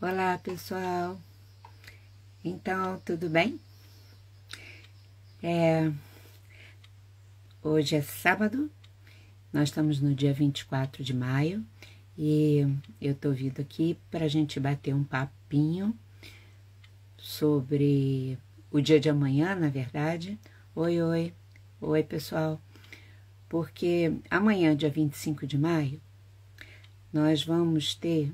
Olá, pessoal. Então, tudo bem? Hoje é sábado, nós estamos no dia 24 de maio e eu tô vindo aqui para a gente bater um papinho sobre o dia de amanhã, na verdade. Oi, pessoal. Porque amanhã, dia 25 de maio, nós vamos ter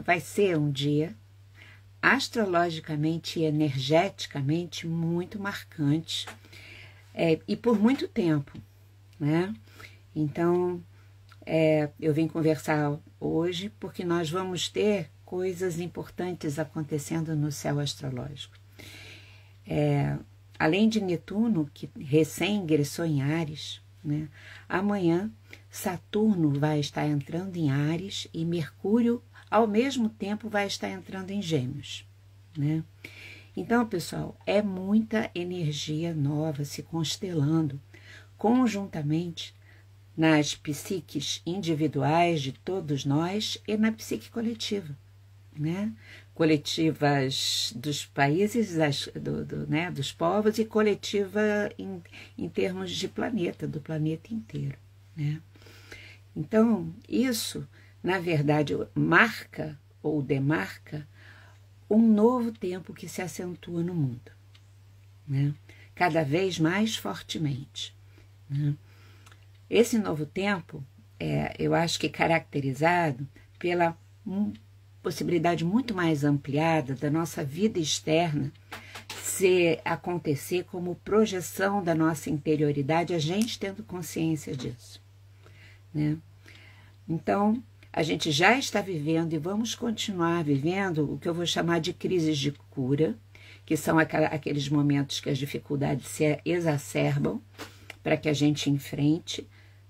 vai ser um dia astrologicamente e energeticamente muito marcante e por muito tempo, né? Então, eu vim conversar hoje porque nós vamos ter coisas importantes acontecendo no céu astrológico. Além de Netuno, que recém ingressou em Áries, né? Amanhã Saturno vai estar entrando em Áries e Mercúrio, ao mesmo tempo, vai estar entrando em Gêmeos, né? Então, pessoal, é muita energia nova se constelando conjuntamente nas psiques individuais de todos nós e na psique coletiva, né? Coletivas dos países, dos povos, e coletiva em termos de planeta, do planeta inteiro, né? Então, isso, na verdade, marca ou demarca um novo tempo que se acentua no mundo, né? Cada vez mais fortemente, né? Esse novo tempo eu acho que caracterizado pela possibilidade muito mais ampliada da nossa vida externa acontecer como projeção da nossa interioridade, a gente tendo consciência disso, né? Então, a gente já está vivendo e vamos continuar vivendo o que eu vou chamar de crises de cura, que são aqueles momentos que as dificuldades se exacerbam para que a gente enfrente,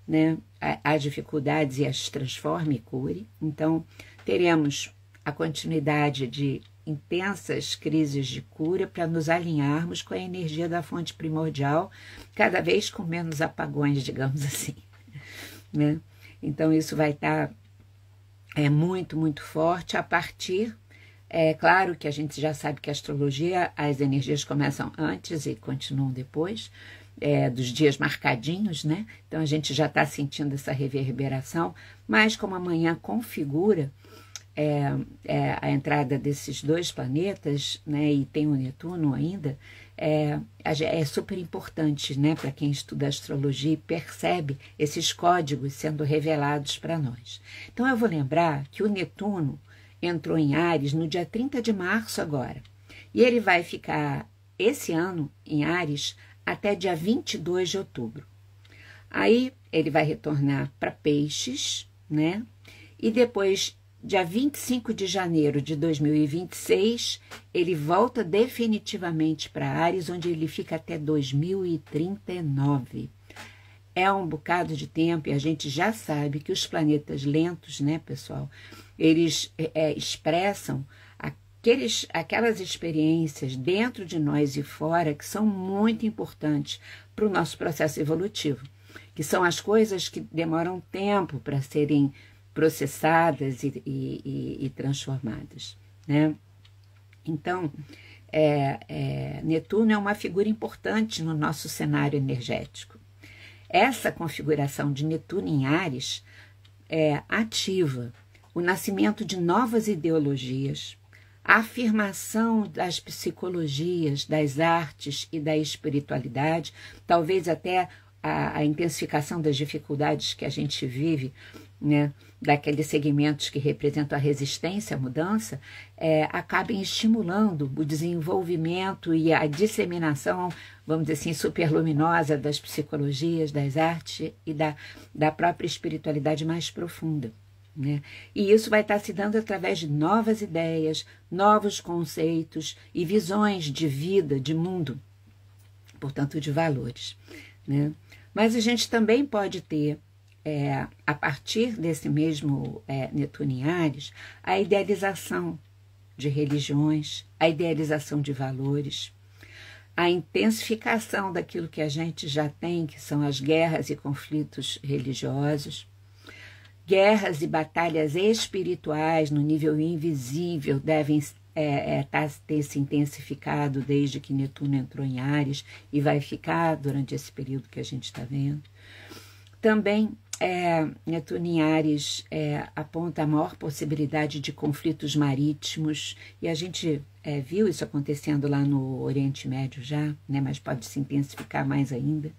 né, as dificuldades e as transforme e cure. Então, teremos a continuidade de intensas crises de cura para nos alinharmos com a energia da fonte primordial, cada vez com menos apagões, digamos assim, né? Então, isso vai estar muito, muito forte a partir... claro que a gente já sabe que a astrologia, as energias começam antes e continuam depois, dos dias marcadinhos, né? Então, a gente já está sentindo essa reverberação, mas como amanhã configura a entrada desses dois planetas, né, e tem o Netuno ainda, é super importante, né, para quem estuda astrologia e percebe esses códigos sendo revelados para nós. Então, eu vou lembrar que o Netuno entrou em Áries no dia 30 de março agora, e ele vai ficar esse ano em Áries até dia 22 de outubro. Aí ele vai retornar para Peixes, né, e depois, dia 25 de janeiro de 2026, ele volta definitivamente para Áries, onde ele fica até 2039. É um bocado de tempo e a gente já sabe que os planetas lentos, né, pessoal, eles expressam aquelas experiências dentro de nós e fora que são muito importantes para o nosso processo evolutivo, que são as coisas que demoram tempo para serem processadas e transformadas, né? Então, Netuno é uma figura importante no nosso cenário energético. Essa configuração de Netuno em Áries ativa o nascimento de novas ideologias, a afirmação das psicologias, das artes e da espiritualidade, talvez até a intensificação das dificuldades que a gente vive, né, daqueles segmentos que representam a resistência à mudança, acabem estimulando o desenvolvimento e a disseminação, vamos dizer assim, superluminosa das psicologias, das artes e da própria espiritualidade mais profunda, né? E isso vai estar se dando através de novas ideias, novos conceitos e visões de vida, de mundo, portanto, de valores, né? Mas a gente também pode ter, a partir desse mesmo Netuno em Áries, a idealização de religiões, a idealização de valores, a intensificação daquilo que a gente já tem, que são as guerras e conflitos religiosos, Guerras e batalhas espirituais no nível invisível devem ter se intensificado desde que Netuno entrou em Áries e vai ficar durante esse período que a gente está vendo. Também Netuno em Áries aponta a maior possibilidade de conflitos marítimos, e a gente viu isso acontecendo lá no Oriente Médio já, né, mas pode se intensificar mais ainda.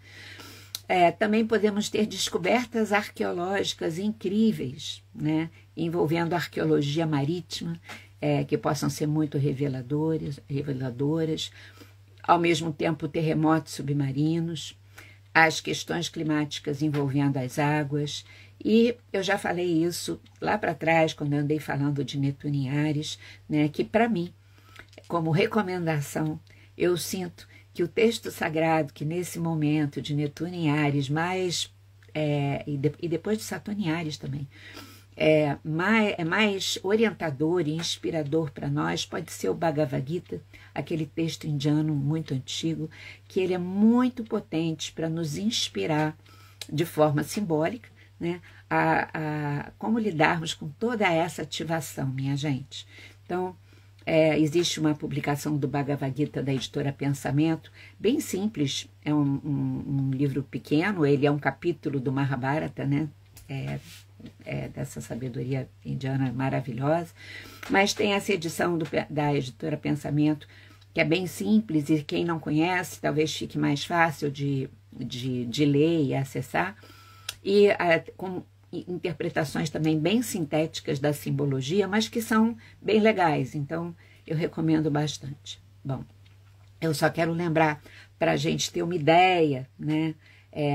Também podemos ter descobertas arqueológicas incríveis, né, envolvendo arqueologia marítima, que possam ser muito reveladoras, ao mesmo tempo terremotos submarinos, as questões climáticas envolvendo as águas, e eu já falei isso lá para trás, quando eu andei falando de Netuno em Áries, né, que para mim, como recomendação, eu sinto que o texto sagrado, que nesse momento de Netuno em Áries, e depois de Saturno em Áries também, é mais orientador e inspirador para nós, pode ser o Bhagavad Gita, aquele texto indiano muito antigo, que ele é muito potente para nos inspirar de forma simbólica, né, a como lidarmos com toda essa ativação, minha gente. Então, existe uma publicação do Bhagavad Gita da editora Pensamento, bem simples, é um livro pequeno, ele é um capítulo do Mahabharata, né, dessa sabedoria indiana maravilhosa, mas tem essa edição da editora Pensamento, que é bem simples, e quem não conhece, talvez fique mais fácil de ler e acessar, e com interpretações também bem sintéticas da simbologia, mas que são bem legais, então eu recomendo bastante. Bom, eu só quero lembrar, para a gente ter uma ideia, né,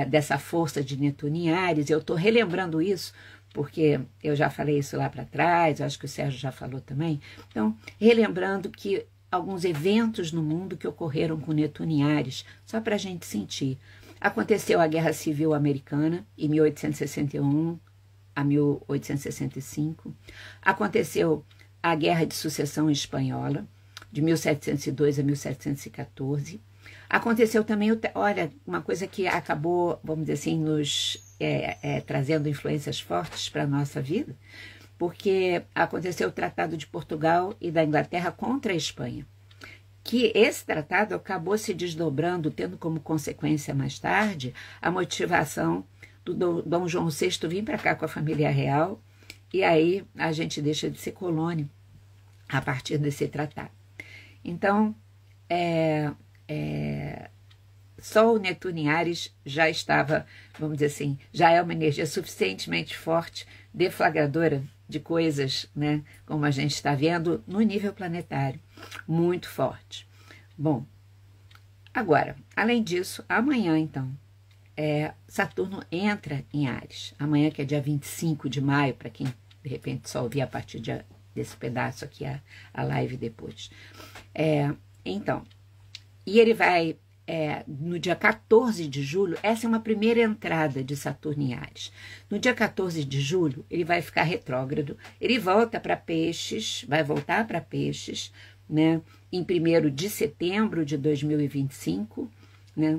dessa força de Netuno em Áries, eu estou relembrando isso, porque eu já falei isso lá para trás, eu acho que o Sérgio já falou também, então, relembrando que alguns eventos no mundo que ocorreram com Netuno em Áries, só para a gente sentir. Aconteceu a Guerra Civil Americana, em 1861 a 1865. Aconteceu a Guerra de Sucessão Espanhola, de 1702 a 1714. Aconteceu também, olha, uma coisa que acabou, vamos dizer assim, nos trazendo influências fortes para a nossa vida, porque aconteceu o Tratado de Portugal e da Inglaterra contra a Espanha, que esse tratado acabou se desdobrando, tendo como consequência mais tarde a motivação do Dom João VI vir para cá com a família real, e aí a gente deixa de ser colônia a partir desse tratado. Então, só o Netuno em Áries já estava, vamos dizer assim, já é uma energia suficientemente forte, deflagradora de coisas, né, como a gente está vendo no nível planetário, muito forte. Bom, agora, além disso, amanhã, então, Saturno entra em Áries. Amanhã, que é dia 25 de maio, para quem, de repente, só ouvir a partir desse pedaço aqui, a live depois. Então, e ele vai, no dia 14 de julho, essa é uma primeira entrada de Saturno em Áries. No dia 14 de julho, ele vai ficar retrógrado, ele volta para Peixes, vai voltar para Peixes, né, em 1º de setembro de 2025, né,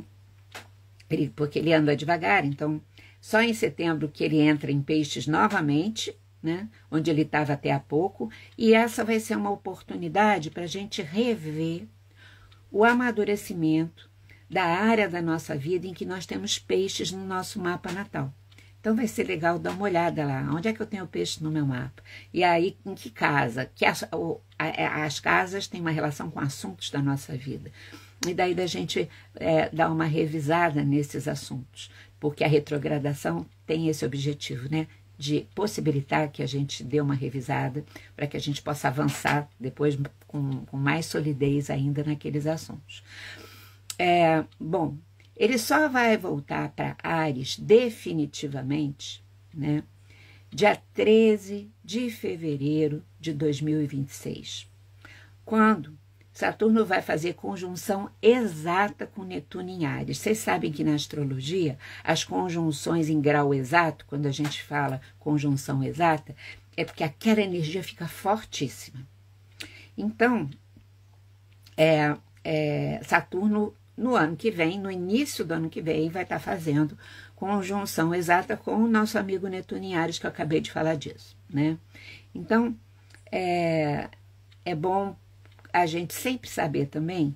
porque ele anda devagar, então só em setembro que ele entra em Peixes novamente, né, onde ele estava até há pouco, e essa vai ser uma oportunidade para a gente rever o amadurecimento da área da nossa vida em que nós temos peixes no nosso mapa natal. Então vai ser legal dar uma olhada lá, onde é que eu tenho peixe no meu mapa? E aí, em que casa? Que as casas têm uma relação com assuntos da nossa vida. E daí da gente dar uma revisada nesses assuntos, porque a retrogradação tem esse objetivo, né? De possibilitar que a gente dê uma revisada para que a gente possa avançar depois com mais solidez ainda naqueles assuntos. Bom, ele só vai voltar para Áries definitivamente, né, dia 13 de fevereiro de 2026, quando Saturno vai fazer conjunção exata com Netuno em Áries. Vocês sabem que na astrologia, as conjunções em grau exato, quando a gente fala conjunção exata, é porque aquela energia fica fortíssima. Então, Saturno, no ano que vem, no início do ano que vem, vai estar fazendo conjunção exata com o nosso amigo Netuno em Áries, que eu acabei de falar disso, né? Então, é bom a gente sempre saber também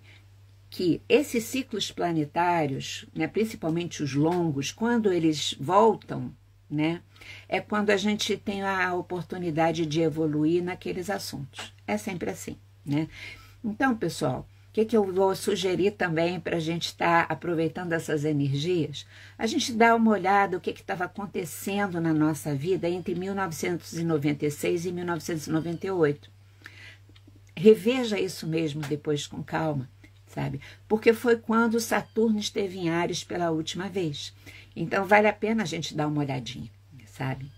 que esses ciclos planetários, né, principalmente os longos, quando eles voltam, né, é quando a gente tem a oportunidade de evoluir naqueles assuntos. É sempre assim, né? Então, pessoal, o que eu vou sugerir também para a gente estar aproveitando essas energias? A gente dá uma olhada o que estava acontecendo na nossa vida entre 1996 e 1998. Reveja isso mesmo depois com calma, sabe? Porque foi quando Saturno esteve em Áries pela última vez. Então, vale a pena a gente dar uma olhadinha, sabe?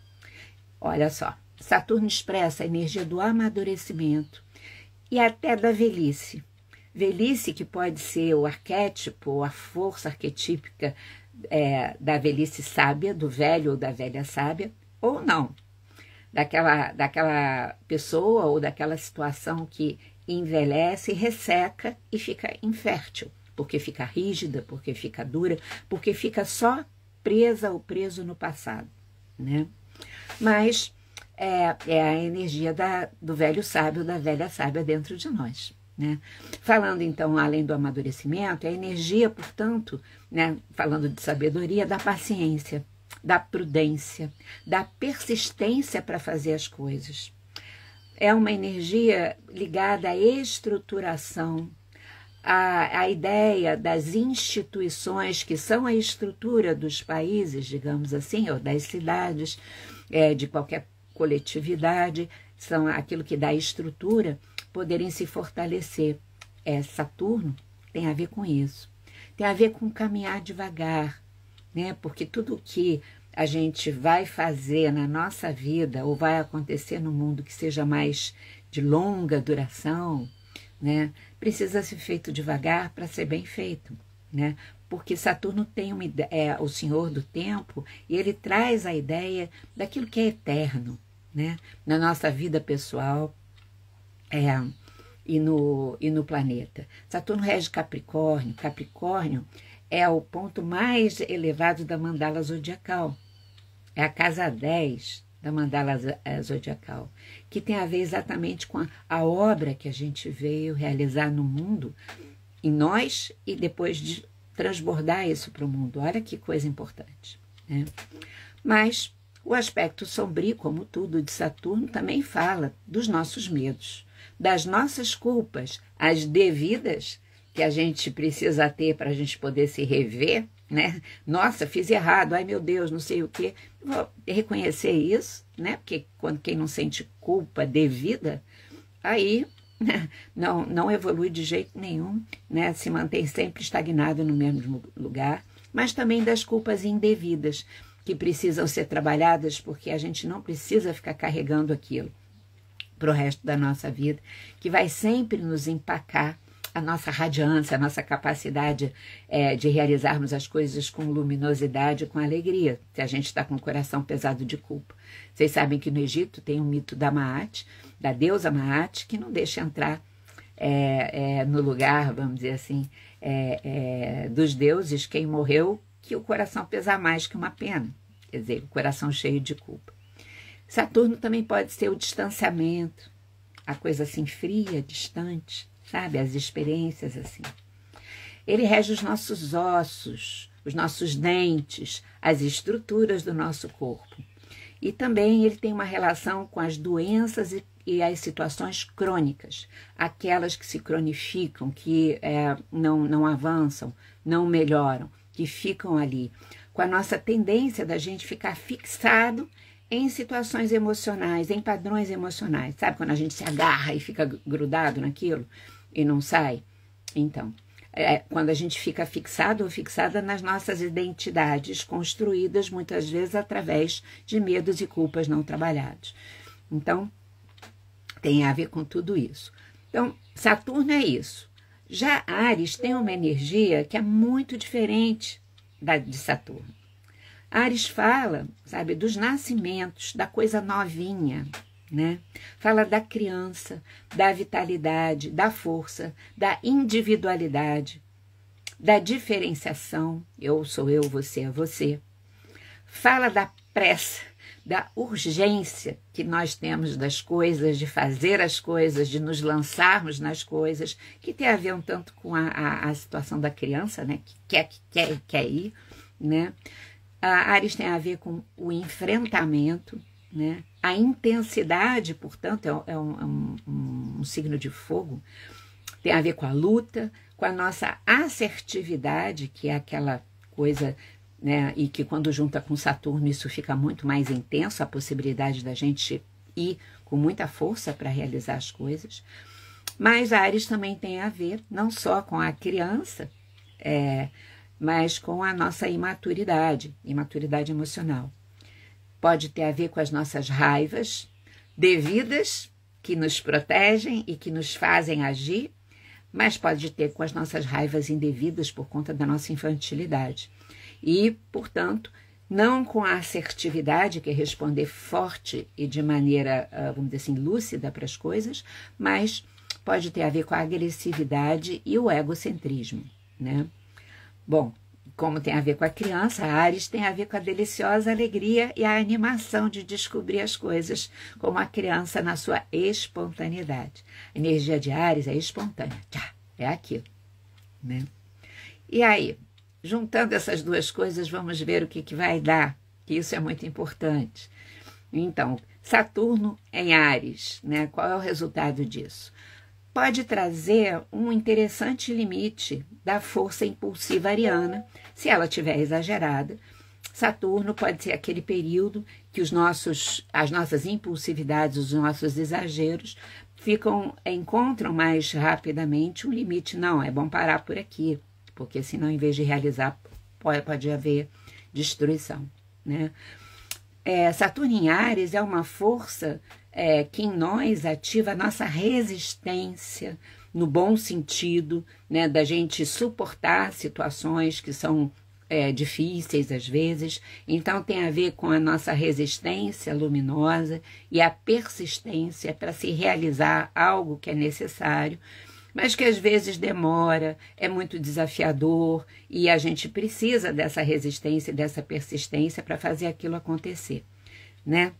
Olha só, Saturno expressa a energia do amadurecimento e até da velhice. Velhice que pode ser o arquétipo, a força arquetípica da velhice sábia, do velho ou da velha sábia, ou não. Daquela pessoa ou daquela situação que envelhece, resseca e fica infértil, porque fica rígida, porque fica dura, porque fica só presa ou preso no passado, né? Mas é a energia do velho sábio, da velha sábia dentro de nós, né? Falando então, além do amadurecimento, é a energia, portanto, né, falando de sabedoria, da paciência, da prudência, da persistência para fazer as coisas. É uma energia ligada à estruturação, à ideia das instituições que são a estrutura dos países, digamos assim, ou das cidades, de qualquer coletividade, são aquilo que dá estrutura, poderem se fortalecer. Saturno tem a ver com isso. Tem a ver com caminhar devagar, né? Porque tudo que a gente vai fazer na nossa vida ou vai acontecer no mundo que seja mais de longa duração, né, precisa ser feito devagar para ser bem feito, né? Porque Saturno tem o senhor do tempo e ele traz a ideia daquilo que é eterno, né, na nossa vida pessoal e no planeta. Saturno rege Capricórnio. Capricórnio é o ponto mais elevado da mandala zodiacal. É a casa 10 da mandala zodiacal, que tem a ver exatamente com a obra que a gente veio realizar no mundo, em nós, e depois de transbordar isso para o mundo. Olha que coisa importante, né? Mas o aspecto sombrio, como tudo de Saturno, também fala dos nossos medos, das nossas culpas, as devidas, que a gente precisa ter para a gente poder se rever, né? Nossa, fiz errado, ai meu Deus, não sei o quê. Vou reconhecer isso, né? Porque quem não sente culpa devida, aí não evolui de jeito nenhum, né? Se mantém sempre estagnado no mesmo lugar, mas também das culpas indevidas, que precisam ser trabalhadas, porque a gente não precisa ficar carregando aquilo para o resto da nossa vida, que vai sempre nos empacar a nossa radiância, a nossa capacidade de realizarmos as coisas com luminosidade, com alegria, se a gente está com o coração pesado de culpa. Vocês sabem que no Egito tem um mito da Maat, da deusa Maat, que não deixa entrar no lugar, vamos dizer assim, dos deuses, quem morreu, que o coração pesa mais que uma pena, quer dizer, o coração cheio de culpa. Saturno também pode ser o distanciamento, a coisa assim fria, distante, sabe? As experiências assim. Ele rege os nossos ossos, os nossos dentes, as estruturas do nosso corpo. E também ele tem uma relação com as doenças e as situações crônicas, aquelas que se cronificam, que não avançam, não melhoram, que ficam ali, com a nossa tendência da gente ficar fixado em situações emocionais, em padrões emocionais. Sabe quando a gente se agarra e fica grudado naquilo e não sai? Então, quando a gente fica fixado ou fixada nas nossas identidades, construídas muitas vezes através de medos e culpas não trabalhados. Então, tem a ver com tudo isso. Então, Saturno é isso. Já Áries tem uma energia que é muito diferente de Saturno. Áries fala, sabe, dos nascimentos, da coisa novinha, né? Fala da criança, da vitalidade, da força, da individualidade, da diferenciação, eu sou eu, você é você, fala da pressa, da urgência que nós temos das coisas, de fazer as coisas, de nos lançarmos nas coisas, que tem a ver um tanto com a situação da criança, né? Que quer ir, né? A Áries tem a ver com o enfrentamento, né? A intensidade, portanto, é um signo de fogo, tem a ver com a luta, com a nossa assertividade, que é aquela coisa, né, e que quando junta com Saturno isso fica muito mais intenso, a possibilidade da gente ir com muita força para realizar as coisas. Mas a Áries também tem a ver não só com a criança, mas com a nossa imaturidade emocional. Pode ter a ver com as nossas raivas devidas, que nos protegem e que nos fazem agir, mas pode ter com as nossas raivas indevidas por conta da nossa infantilidade. E, portanto, não com a assertividade, que é responder forte e de maneira, vamos dizer assim, lúcida para as coisas, mas pode ter a ver com a agressividade e o egocentrismo, né? Bom, como tem a ver com a criança, a Áries tem a ver com a deliciosa alegria e a animação de descobrir as coisas, como a criança na sua espontaneidade. A energia de Áries é espontânea, é aquilo, né? E aí, juntando essas duas coisas, vamos ver o que vai dar, que isso é muito importante. Então, Saturno em Áries, né? Qual é o resultado disso? Pode trazer um interessante limite da força impulsiva ariana, se ela estiver exagerada. Saturno pode ser aquele período que as nossas impulsividades, os nossos exageros, encontram mais rapidamente um limite. Não, é bom parar por aqui, porque senão, em vez de realizar, pode haver destruição, né? Saturno em Áries é uma força que em nós ativa a nossa resistência, no bom sentido, né, da gente suportar situações que são difíceis às vezes. Então tem a ver com a nossa resistência luminosa e a persistência para se realizar algo que é necessário, mas que às vezes demora, é muito desafiador e a gente precisa dessa resistência e dessa persistência para fazer aquilo acontecer, né?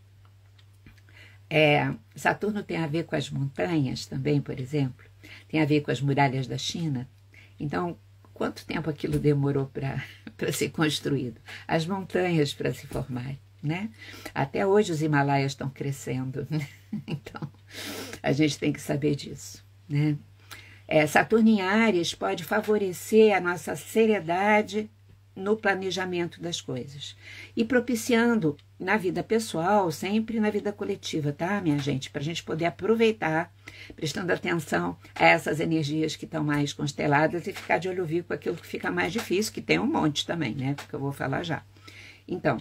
Saturno tem a ver com as montanhas também, por exemplo, tem a ver com as muralhas da China. Então, quanto tempo aquilo demorou para ser construído? As montanhas para se formarem, né? Até hoje os Himalaias estão crescendo, né? Então, a gente tem que saber disso, né? Saturno em Áries pode favorecer a nossa seriedade no planejamento das coisas e propiciando na vida pessoal, sempre na vida coletiva, tá, minha gente? Para a gente poder aproveitar, prestando atenção a essas energias que estão mais consteladas e ficar de olho vivo com aquilo que fica mais difícil, que tem um monte também, né? Que eu vou falar já. Então,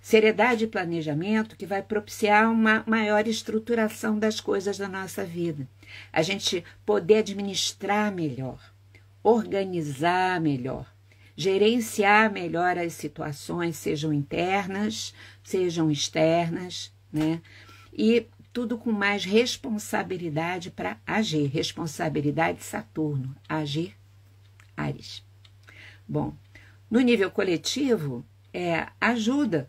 seriedade e planejamento que vai propiciar uma maior estruturação das coisas da nossa vida. A gente poder administrar melhor, organizar melhor, gerenciar melhor as situações, sejam internas, sejam externas, né? E tudo com mais responsabilidade para agir. Responsabilidade Saturno, agir Áries. Bom, no nível coletivo, ajuda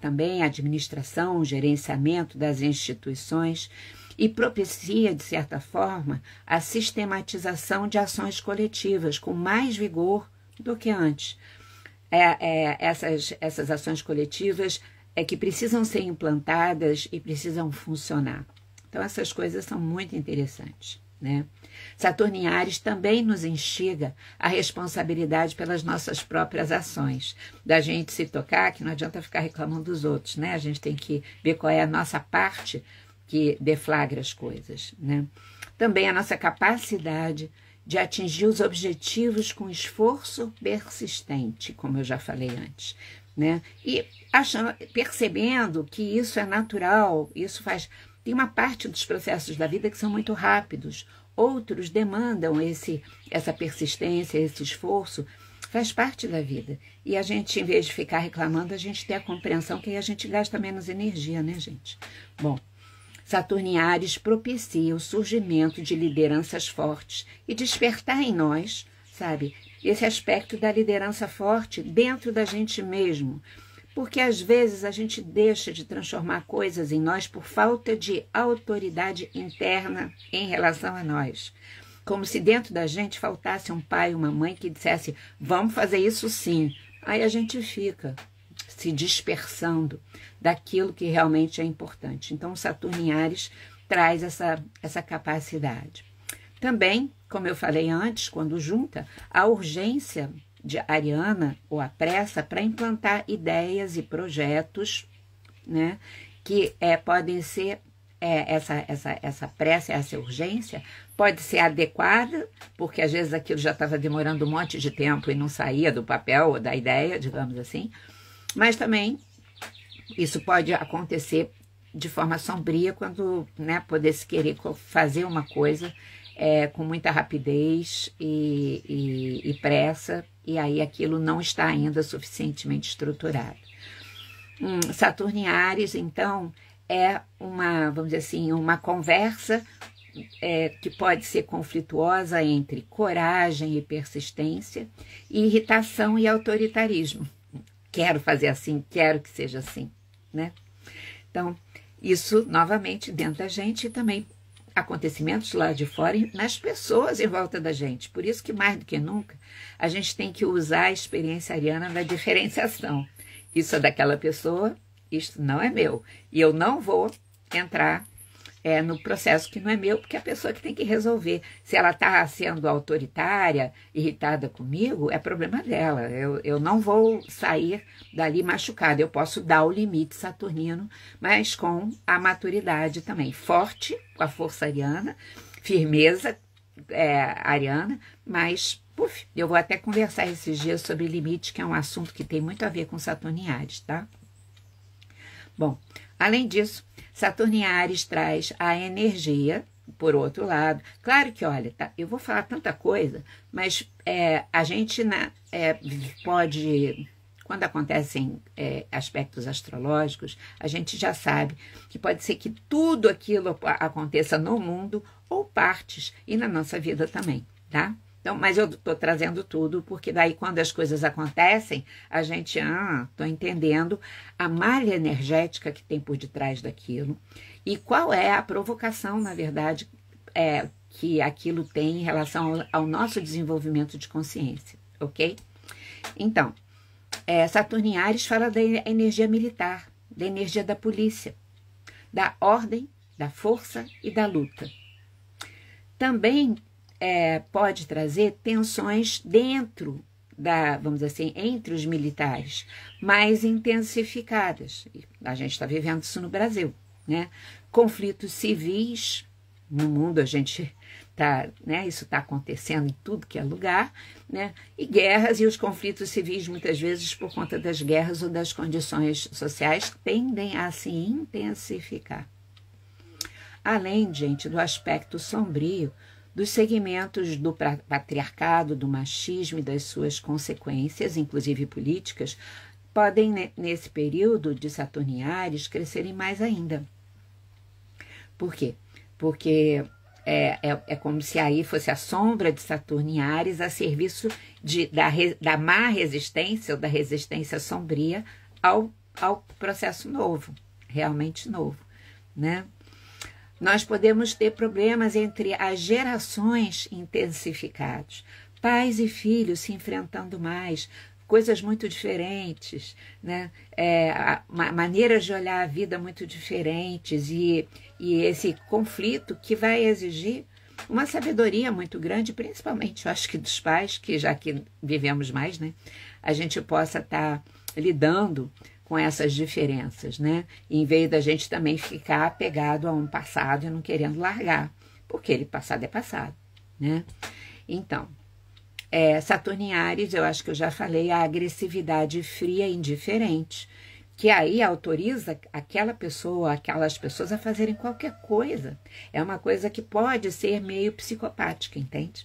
também a administração, o gerenciamento das instituições e propicia, de certa forma, a sistematização de ações coletivas com mais vigor do que antes. Essas ações coletivas que precisam ser implantadas e precisam funcionar. Então, essas coisas são muito interessantes, né? Saturno em Áries também nos instiga a responsabilidade pelas nossas próprias ações. Da gente se tocar, que não adianta ficar reclamando dos outros, né? A gente tem que ver qual é a nossa parte que deflagra as coisas, né? Também a nossa capacidade de atingir os objetivos com esforço persistente, como eu já falei antes, né? E percebendo que isso é natural, tem uma parte dos processos da vida que são muito rápidos, outros demandam essa persistência, esse esforço, faz parte da vida. E a gente, em vez de ficar reclamando, a gente tem a compreensão que aí a gente gasta menos energia, né, gente? Bom, Saturno em Áries propicia o surgimento de lideranças fortes e despertar em nós, sabe, esse aspecto da liderança forte dentro da gente mesmo, Porque às vezes a gente deixa de transformar coisas em nós por falta de autoridade interna em relação a nós. Como se dentro da gente faltasse um pai, uma mãe que dissesse, vamos fazer isso sim. Aí a gente fica se dispersando daquilo que realmente é importante. Então, Saturno em Áries traz essa capacidade. Também, como eu falei antes, quando junta a urgência de ariana ou a pressa para implantar ideias e projetos, né, que podem ser, essa pressa, essa urgência, pode ser adequada, porque às vezes aquilo já estava demorando um monte de tempo e não saía do papel ou da ideia, digamos assim, mas também isso pode acontecer de forma sombria quando, né, poder se querer fazer uma coisa com muita rapidez e pressa, e aí aquilo não está ainda suficientemente estruturado. Saturno em Áries, então, é uma, vamos dizer assim, uma conversa que pode ser conflituosa entre coragem e persistência, e irritação e autoritarismo. Quero fazer assim, quero que seja assim, né? Então, isso, novamente, dentro da gente e também acontecimentos lá de fora e nas pessoas em volta da gente. Por isso que, mais do que nunca, a gente tem que usar a experiência ariana da diferenciação. Isso é daquela pessoa, isto não é meu. E eu não vou entrar no processo que não é meu, porque é a pessoa que tem que resolver. Se ela está sendo autoritária, irritada comigo, é problema dela. Eu não vou sair dali machucada. Eu posso dar o limite saturnino, mas com a maturidade também. Forte, com a força ariana, firmeza ariana, mas eu vou até conversar esses dias sobre limite, que é um assunto que tem muito a ver com Saturno em Áries, tá? Bom, além disso, Saturno em Áries traz a energia, por outro lado. Claro que, olha, tá, eu vou falar tanta coisa, mas a gente pode, quando acontecem aspectos astrológicos, a gente já sabe que pode ser que tudo aquilo aconteça no mundo ou partes, e na nossa vida também, tá? Então, mas eu estou trazendo tudo, porque daí quando as coisas acontecem, a gente, estou entendendo a malha energética que tem por detrás daquilo e qual é a provocação, na verdade, que aquilo tem em relação ao nosso desenvolvimento de consciência, ok? Então, Saturno em Áries fala da energia militar, da energia da polícia, da ordem, da força e da luta. Também pode trazer tensões dentro vamos dizer assim, entre os militares, mais intensificadas. A gente está vivendo isso no Brasil, né? Conflitos civis no mundo, a gente tá, né? Isso está acontecendo em tudo que é lugar, né? E guerras e os conflitos civis, muitas vezes, por conta das guerras ou das condições sociais, tendem a se intensificar. Além, gente, do aspecto sombrio dos segmentos do patriarcado, do machismo e das suas consequências, inclusive políticas, podem, nesse período de Saturno em Áries, crescerem mais ainda. Por quê? Porque é como se aí fosse a sombra de Saturno em Áries a serviço da má resistência ou da resistência sombria ao processo novo, realmente novo, né? Nós podemos ter problemas entre as gerações intensificados, pais e filhos se enfrentando mais, coisas muito diferentes, né? Maneiras de olhar a vida muito diferentes e esse conflito que vai exigir uma sabedoria muito grande, principalmente, eu acho que dos pais, que já que vivemos mais, né? A gente possa estar lidando com essas diferenças, né? Em vez da gente também ficar apegado a um passado e não querendo largar, porque ele passado é passado, né? Então, Saturno em Áries, eu acho que eu já falei, a agressividade fria e indiferente, que aí autoriza aquela pessoa, aquelas pessoas a fazerem qualquer coisa. É uma coisa que pode ser meio psicopática, entende?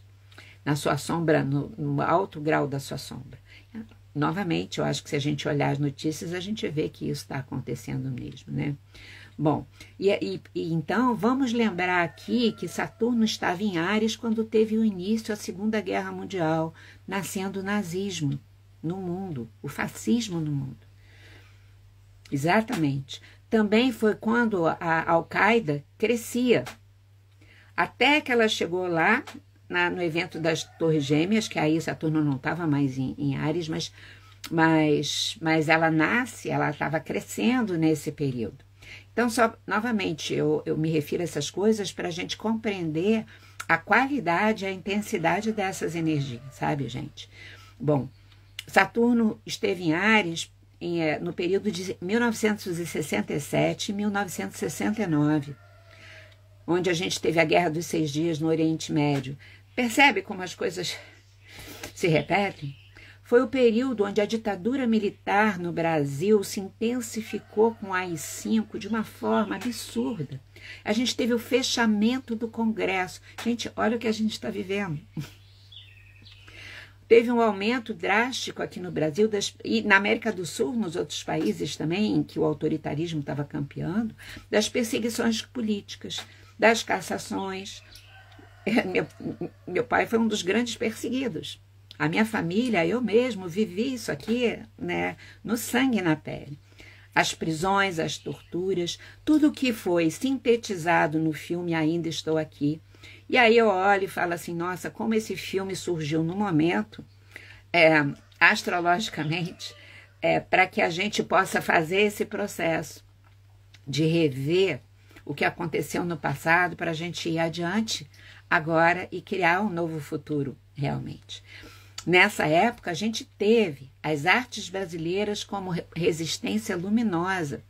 Na sua sombra, no alto grau da sua sombra. Novamente, eu acho que se a gente olhar as notícias, a gente vê que isso está acontecendo mesmo, né? Bom, então vamos lembrar aqui que Saturno estava em Áries quando teve o início da Segunda Guerra Mundial, nascendo o nazismo no mundo, o fascismo no mundo. Exatamente. Também foi quando a Al-Qaeda crescia. Até que ela chegou lá, no evento das Torres Gêmeas, que aí Saturno não estava mais em Áries, mas ela nasce, ela estava crescendo nesse período. Então, novamente, eu me refiro a essas coisas para a gente compreender a qualidade, a intensidade dessas energias, sabe, gente? Bom, Saturno esteve em Áries no período de 1967 e 1969, onde a gente teve a Guerra dos 6 Dias no Oriente Médio. Percebe como as coisas se repetem? Foi o período onde a ditadura militar no Brasil se intensificou com a AI-5 de uma forma absurda. A gente teve o fechamento do Congresso. Gente, olha o que a gente está vivendo. Teve um aumento drástico aqui no Brasil, e na América do Sul, nos outros países também, em que o autoritarismo estava campeando, das perseguições políticas, das cassações. Meu pai foi um dos grandes perseguidos. A minha família, eu mesmo, vivi isso aqui, né, no sangue e na pele. As prisões, as torturas, tudo que foi sintetizado no filme Ainda Estou Aqui. E aí eu olho e falo assim, nossa, como esse filme surgiu no momento, astrologicamente, para que a gente possa fazer esse processo de rever o que aconteceu no passado para a gente ir adiante agora e criar um novo futuro, realmente. Nessa época, a gente teve as artes brasileiras como resistência luminosa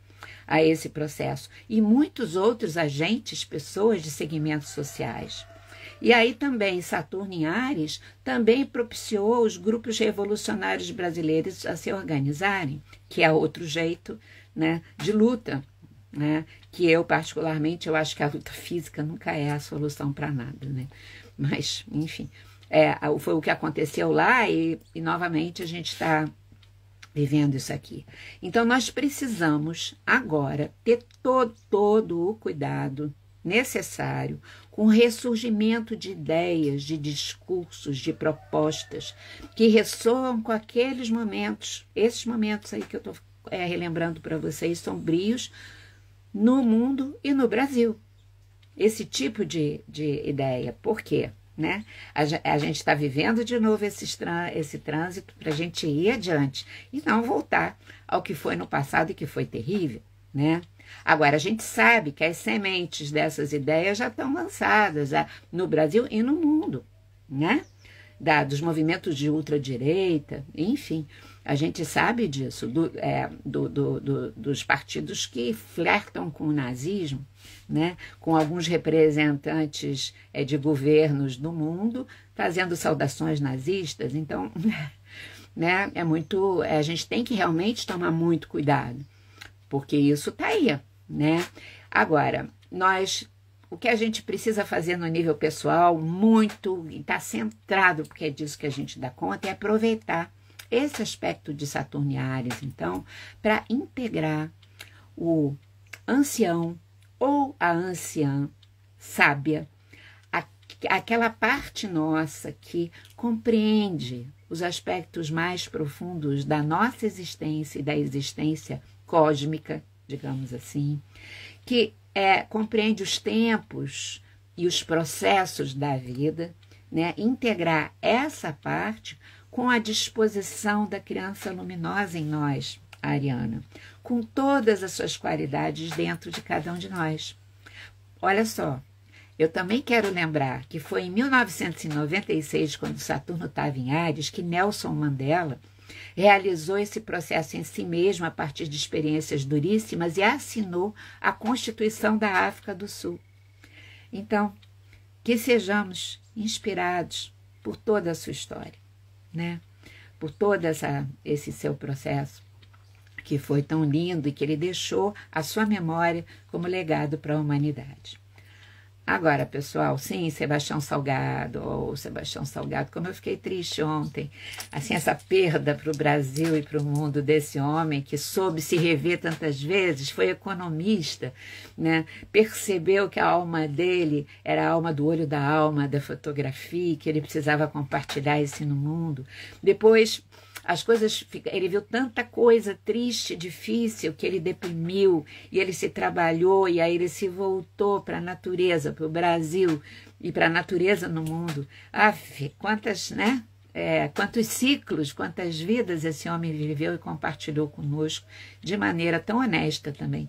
a esse processo e muitos outros agentes, pessoas de segmentos sociais. E aí também Saturno em Áries também propiciou os grupos revolucionários brasileiros a se organizarem, que é outro jeito, né, de luta, né, que eu particularmente eu acho que a luta física nunca é a solução para nada, né? Mas, enfim, foi o que aconteceu lá e novamente a gente está vivendo isso aqui. Então, nós precisamos agora ter todo o cuidado necessário com o ressurgimento de ideias, de discursos, de propostas que ressoam com aqueles momentos, esses momentos aí que eu estou relembrando para vocês, sombrios no mundo e no Brasil. Esse tipo de ideia. Por quê? Né? A gente está vivendo de novo esse trânsito para a gente ir adiante e não voltar ao que foi no passado e que foi terrível, né? Agora, a gente sabe que as sementes dessas ideias já estão lançadas no Brasil e no mundo, né? Dos movimentos de ultradireita, enfim, a gente sabe disso, dos partidos que flertam com o nazismo, né? Com alguns representantes de governos do mundo fazendo saudações nazistas. Então, né, a gente tem que realmente tomar muito cuidado, porque isso está aí, né? Agora, o que a gente precisa fazer no nível pessoal, muito, e está centrado, porque é disso que a gente dá conta, é aproveitar esse aspecto de Saturno e Áries, então, para integrar o ancião ou a anciã sábia, aquela parte nossa que compreende os aspectos mais profundos da nossa existência e da existência cósmica, digamos assim, que compreende os tempos e os processos da vida, né? Integrar essa parte com a disposição da criança luminosa em nós, a Ariana, com todas as suas qualidades dentro de cada um de nós. Olha só, eu também quero lembrar que foi em 1996, quando Saturno estava em Áries, que Nelson Mandela realizou esse processo em si mesmo a partir de experiências duríssimas e assinou a Constituição da África do Sul. Então, que sejamos inspirados por toda a sua história, né? Por todo esse seu processo, que foi tão lindo e que ele deixou a sua memória como legado para a humanidade. Agora, pessoal, sim, Sebastião Salgado, como eu fiquei triste ontem, assim, essa perda para o Brasil e para o mundo desse homem que soube se rever tantas vezes, foi economista, né? Percebeu que a alma dele era a alma do olho da alma, da fotografia, que ele precisava compartilhar isso no mundo. Depois as coisas, ele viu tanta coisa triste, difícil, que ele deprimiu, e ele se trabalhou, e aí ele se voltou para a natureza, para o Brasil, e para a natureza no mundo. Quantas, né? Quantos ciclos, quantas vidas esse homem viveu e compartilhou conosco de maneira tão honesta também,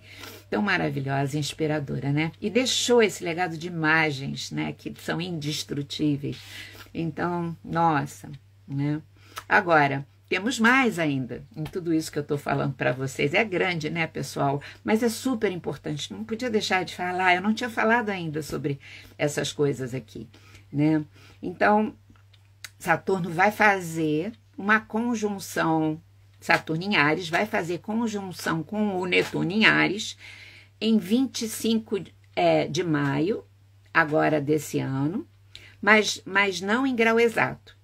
tão maravilhosa e inspiradora, né? E deixou esse legado de imagens, né, que são indestrutíveis. Então, nossa, né? Agora, temos mais ainda em tudo isso que eu estou falando para vocês. É grande, né, pessoal? Mas é super importante. Não podia deixar de falar. Eu não tinha falado ainda sobre essas coisas aqui, né? Então, Saturno vai fazer uma conjunção, Saturno em Áries vai fazer conjunção com o Netuno em Áries em 25 de maio, agora desse ano, mas não em grau exato.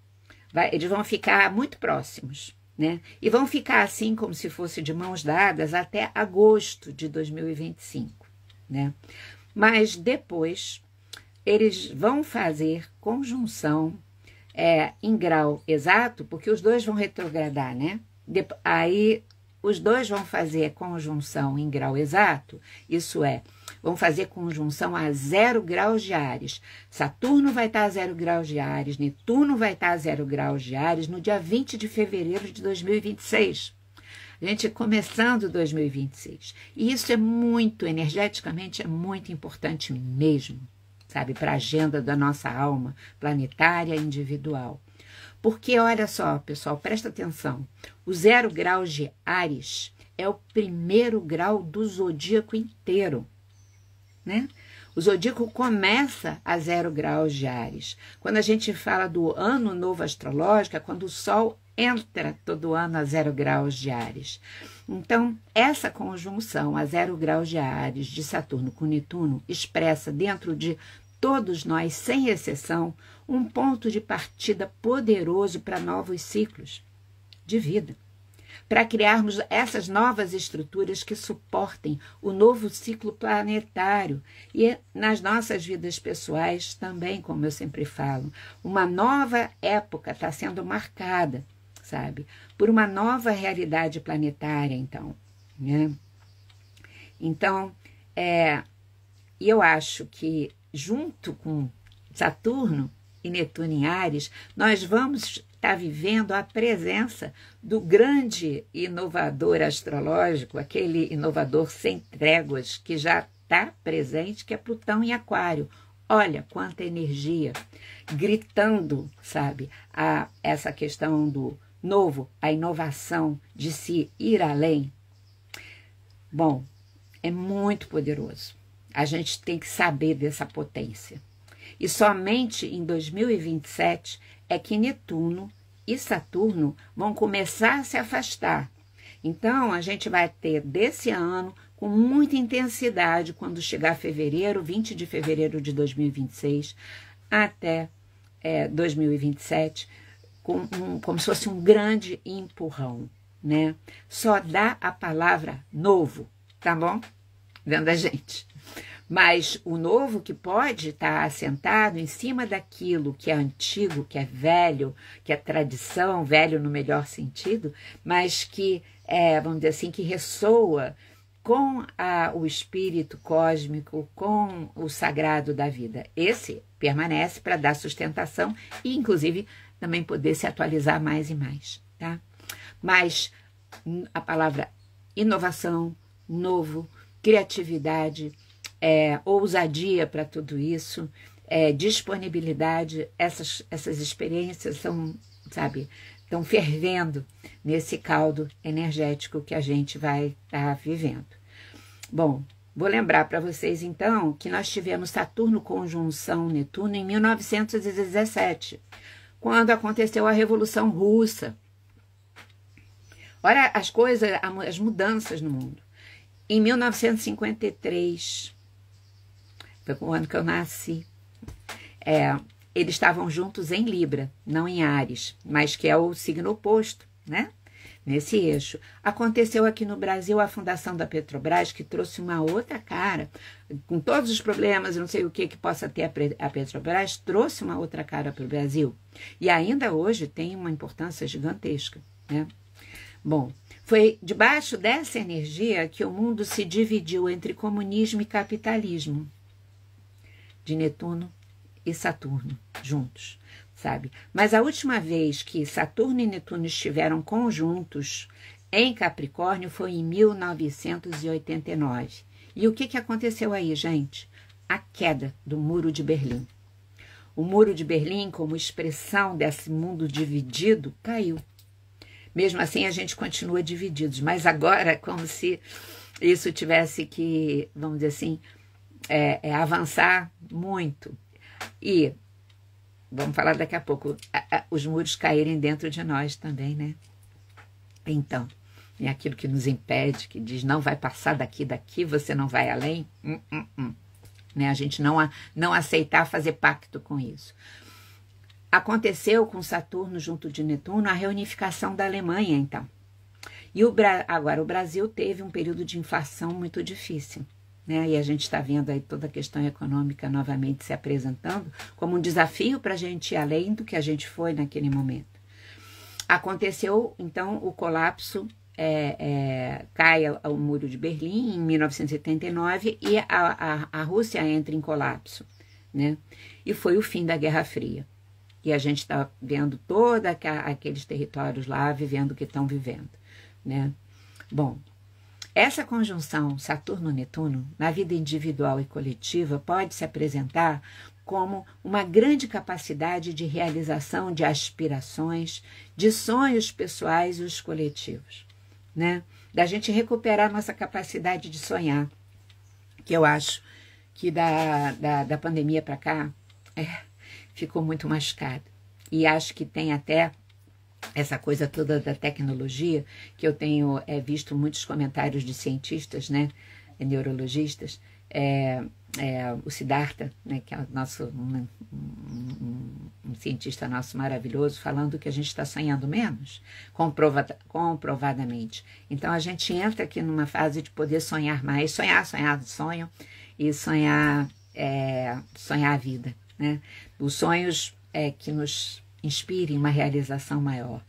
Eles vão ficar muito próximos, né? E vão ficar assim como se fosse de mãos dadas até agosto de 2025, né? Mas depois eles vão fazer conjunção em grau exato, porque os dois vão retrogradar, né? Aí os dois vão fazer conjunção em grau exato, isso é, vão fazer conjunção a 0 graus de Áries. Saturno vai estar a 0 graus de Áries, Netuno vai estar a 0 graus de Áries no dia 20 de fevereiro de 2026. A gente começando 2026. E isso é muito, energeticamente, é muito importante mesmo, sabe, para a agenda da nossa alma planetária e individual. Porque, olha só, pessoal, presta atenção, o 0 graus de Áries é o primeiro grau do zodíaco inteiro, né? O zodíaco começa a 0 graus de Áries. Quando a gente fala do ano novo astrológico, é quando o Sol entra todo ano a 0 graus de Áries. Então, essa conjunção a 0 graus de Áries de Saturno com Netuno expressa dentro de todos nós, sem exceção, um ponto de partida poderoso para novos ciclos de vida, para criarmos essas novas estruturas que suportem o novo ciclo planetário e nas nossas vidas pessoais também, como eu sempre falo, uma nova época está sendo marcada, sabe, por uma nova realidade planetária, então, né? Então, eu acho que junto com Saturno e Netuno em Áries, nós vamos estar vivendo a presença do grande inovador astrológico, aquele inovador sem tréguas que já está presente, que é Plutão em Aquário. Olha quanta energia, gritando, sabe, essa questão do novo, a inovação de se ir além. Bom, é muito poderoso. A gente tem que saber dessa potência. E somente em 2027 é que Netuno e Saturno vão começar a se afastar. Então, a gente vai ter desse ano, com muita intensidade, quando chegar fevereiro, 20 de fevereiro de 2026, até 2027, como se fosse um grande empurrão, né? Só dá a palavra novo, tá bom? Vendo a gente. Mas o novo que pode estar assentado em cima daquilo que é antigo, que é velho, que é tradição, velho no melhor sentido, mas que, vamos dizer assim, que ressoa com o espírito cósmico, com o sagrado da vida. Esse permanece para dar sustentação e, inclusive, também poder se atualizar mais e mais, tá? Mas a palavra inovação, novo, criatividade, ousadia para tudo isso, disponibilidade, essas experiências são, sabe, estão fervendo nesse caldo energético que a gente vai estar vivendo. Bom, vou lembrar para vocês então que nós tivemos Saturno conjunção Netuno em 1917, quando aconteceu a Revolução Russa. Olha as coisas, as mudanças no mundo. Em 1953, foi o ano que eu nasci, eles estavam juntos em Libra, não em Áries, mas que é o signo oposto, né? Nesse eixo. Aconteceu aqui no Brasil a fundação da Petrobras, que trouxe uma outra cara, com todos os problemas, não sei o que possa ter a Petrobras, trouxe uma outra cara para o Brasil. E ainda hoje tem uma importância gigantesca, né? Bom, foi debaixo dessa energia que o mundo se dividiu entre comunismo e capitalismo, de Netuno e Saturno juntos, sabe? Mas a última vez que Saturno e Netuno estiveram conjuntos em Capricórnio foi em 1989. E o que aconteceu aí, gente? A queda do Muro de Berlim. O Muro de Berlim, como expressão desse mundo dividido, caiu. Mesmo assim, a gente continua divididos, mas agora como se isso tivesse que, vamos dizer assim, avançar muito. E, vamos falar daqui a pouco, os muros caírem dentro de nós também, né? Então, é aquilo que nos impede, que diz, não vai passar daqui, você não vai além. Né? A gente não aceitar fazer pacto com isso. Aconteceu com Saturno junto de Netuno a reunificação da Alemanha, então. E agora o Brasil teve um período de inflação muito difícil, né? E a gente está vendo aí toda a questão econômica novamente se apresentando como um desafio para a gente ir além do que a gente foi naquele momento. Aconteceu, então, o colapso, cai o Muro de Berlim em 1979 e a Rússia entra em colapso, né? E foi o fim da Guerra Fria. E a gente está vendo todos aqueles territórios lá vivendo o que estão vivendo, né? Bom, essa conjunção Saturno-Netuno, na vida individual e coletiva, pode se apresentar como uma grande capacidade de realização de aspirações, de sonhos pessoais e os coletivos, né? Da gente recuperar nossa capacidade de sonhar, que eu acho que da pandemia para cá ficou muito machucado. E acho que tem até essa coisa toda da tecnologia, que eu tenho visto muitos comentários de cientistas, né, neurologistas, o Siddhartha, né, que é um cientista nosso maravilhoso, falando que a gente está sonhando menos, comprovadamente. Então, a gente entra aqui numa fase de poder sonhar mais, sonho e sonhar a vida, né? Os sonhos que nos inspirem uma realização maior.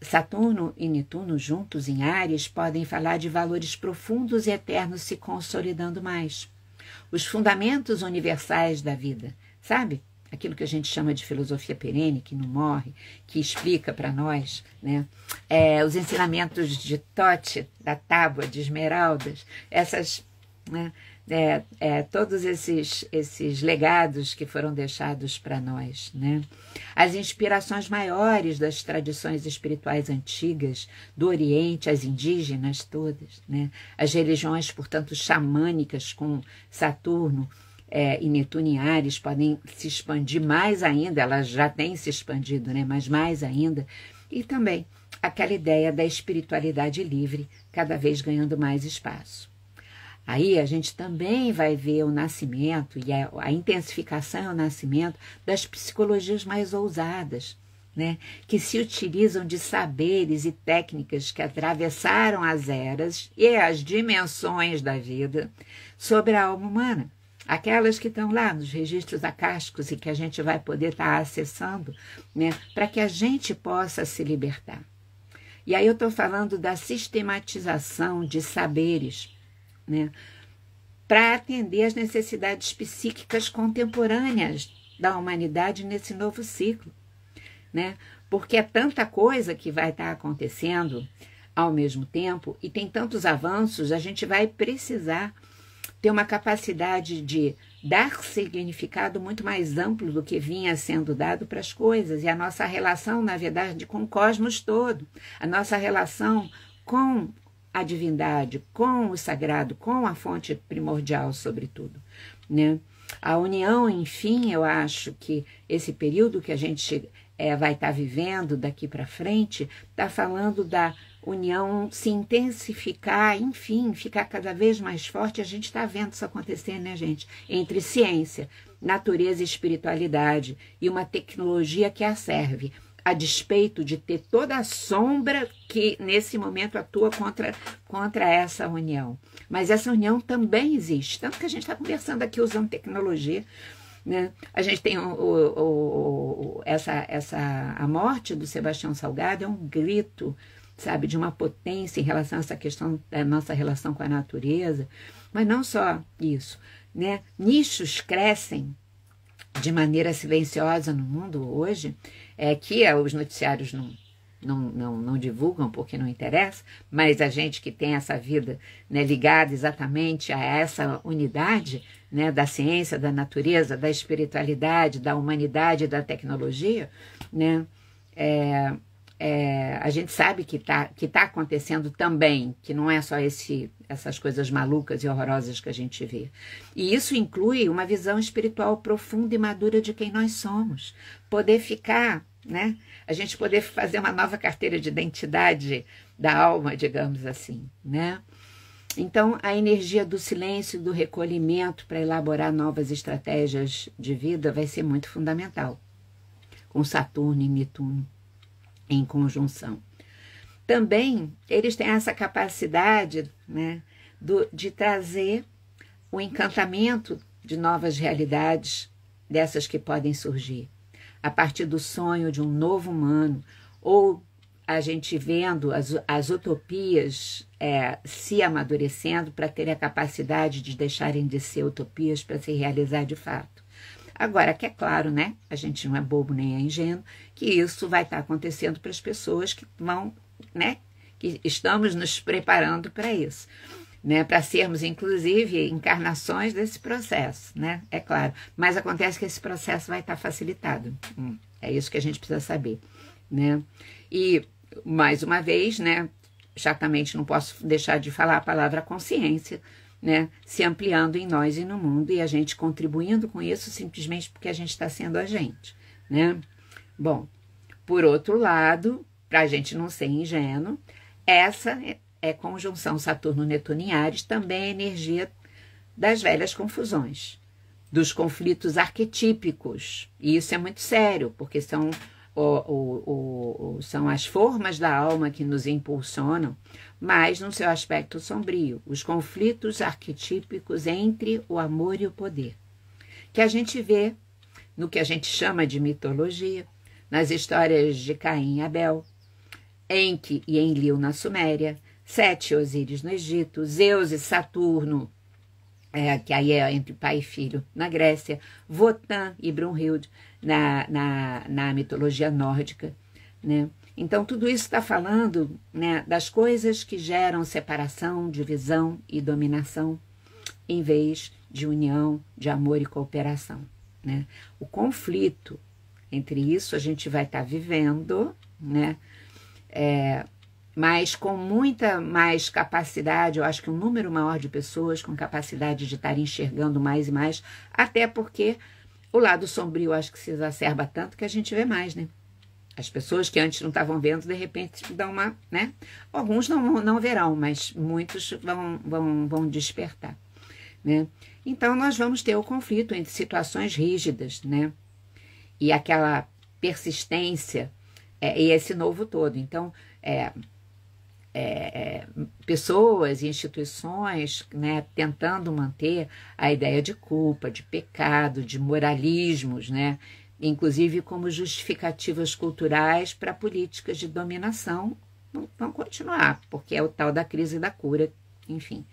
Saturno e Netuno juntos em Áries podem falar de valores profundos e eternos se consolidando mais. Os fundamentos universais da vida, sabe? Aquilo que a gente chama de filosofia perene, que não morre, que explica para nós, né? Os ensinamentos de Tote, da Tábua de Esmeraldas, essas, né? Todos esses legados que foram deixados para nós, né? As inspirações maiores das tradições espirituais antigas, do Oriente, as indígenas todas, né? As religiões, portanto, xamânicas com Saturno e Netuno em Áries podem se expandir mais ainda, elas já têm se expandido, né? Mas mais ainda. E também aquela ideia da espiritualidade livre, cada vez ganhando mais espaço. Aí a gente também vai ver o nascimento e a intensificação e o nascimento das psicologias mais ousadas, né? Que se utilizam de saberes e técnicas que atravessaram as eras e as dimensões da vida sobre a alma humana. Aquelas que estão lá nos registros acásticos e que a gente vai poder estar acessando, né? Para que a gente possa se libertar. E aí eu estou falando da sistematização de saberes, né, para atender às necessidades psíquicas contemporâneas da humanidade nesse novo ciclo, né? Porque é tanta coisa que vai estar acontecendo ao mesmo tempo e tem tantos avanços, a gente vai precisar ter uma capacidade de dar significado muito mais amplo do que vinha sendo dado para as coisas, e a nossa relação, na verdade, com o cosmos todo, a nossa relação com a divindade, com o sagrado, com a fonte primordial, sobretudo, né? A união, enfim, eu acho que esse período que a gente vai estar vivendo daqui para frente, está falando da união se intensificar, enfim, ficar cada vez mais forte. A gente está vendo isso acontecer, né, gente? Entre ciência, natureza e espiritualidade, e uma tecnologia que a serve, a despeito de ter toda a sombra que nesse momento atua contra essa união. Mas essa união também existe, tanto que a gente está conversando aqui usando tecnologia, né? A gente tem a morte do Sebastião Salgado é um grito, sabe, de uma potência em relação a essa questão da nossa relação com a natureza, mas não só isso, né? Nichos crescem de maneira silenciosa no mundo hoje, que os noticiários não divulgam porque não interessa, mas a gente que tem essa vida, né, ligada exatamente a essa unidade, né, da ciência, da natureza, da espiritualidade, da humanidade e da tecnologia, né, a gente sabe que tá acontecendo também, que não é só essas coisas malucas e horrorosas que a gente vê. E isso inclui uma visão espiritual profunda e madura de quem nós somos. Poder ficar, né? A gente poder fazer uma nova carteira de identidade da alma, digamos assim, né? Então, a energia do silêncio e do recolhimento para elaborar novas estratégias de vida vai ser muito fundamental, com Saturno e Netuno em conjunção. Também eles têm essa capacidade, né, de trazer o encantamento de novas realidades, dessas que podem surgir, a partir do sonho de um novo humano, ou a gente vendo as utopias se amadurecendo para ter a capacidade de deixarem de ser utopias para se realizar de fato. Agora, que é claro, né? A gente não é bobo nem é ingênuo, que isso vai estar acontecendo para as pessoas que vão, né? Que estamos nos preparando para isso, né? Para sermos, inclusive, encarnações desse processo, né? É claro. Mas acontece que esse processo vai estar facilitado. É isso que a gente precisa saber, né? E, mais uma vez, né? Certamente não posso deixar de falar a palavra consciência, né, se ampliando em nós e no mundo, e a gente contribuindo com isso simplesmente porque a gente está sendo a gente, né? Bom, por outro lado, para a gente não ser ingênuo, essa conjunção Saturno-Netuno em Áries também é energia das velhas confusões, dos conflitos arquetípicos, e isso é muito sério, porque são as formas da alma que nos impulsionam, mas no seu aspecto sombrio, os conflitos arquetípicos entre o amor e o poder, que a gente vê no que a gente chama de mitologia, nas histórias de Caim e Abel, Enki e Enlil na Suméria, Sete e Osíris no Egito, Zeus e Saturno, que aí é entre pai e filho, na Grécia, Wotan e Brunhild na mitologia nórdica, né? Então, tudo isso está falando, né, das coisas que geram separação, divisão e dominação, em vez de união, de amor e cooperação, né? O conflito entre isso a gente vai estar vivendo, né? Mas com muita mais capacidade, eu acho que um número maior de pessoas com capacidade de estar enxergando mais e mais, até porque o lado sombrio eu acho que se exacerba tanto que a gente vê mais, né? As pessoas que antes não estavam vendo, de repente dão uma, né? Alguns não verão, mas muitos vão despertar, né? Então nós vamos ter o conflito entre situações rígidas, né? E aquela persistência e esse novo todo. Então, pessoas e instituições, né, tentando manter a ideia de culpa, de pecado, de moralismos, né, inclusive como justificativas culturais para políticas de dominação, vão continuar, porque é o tal da crise da cura, enfim,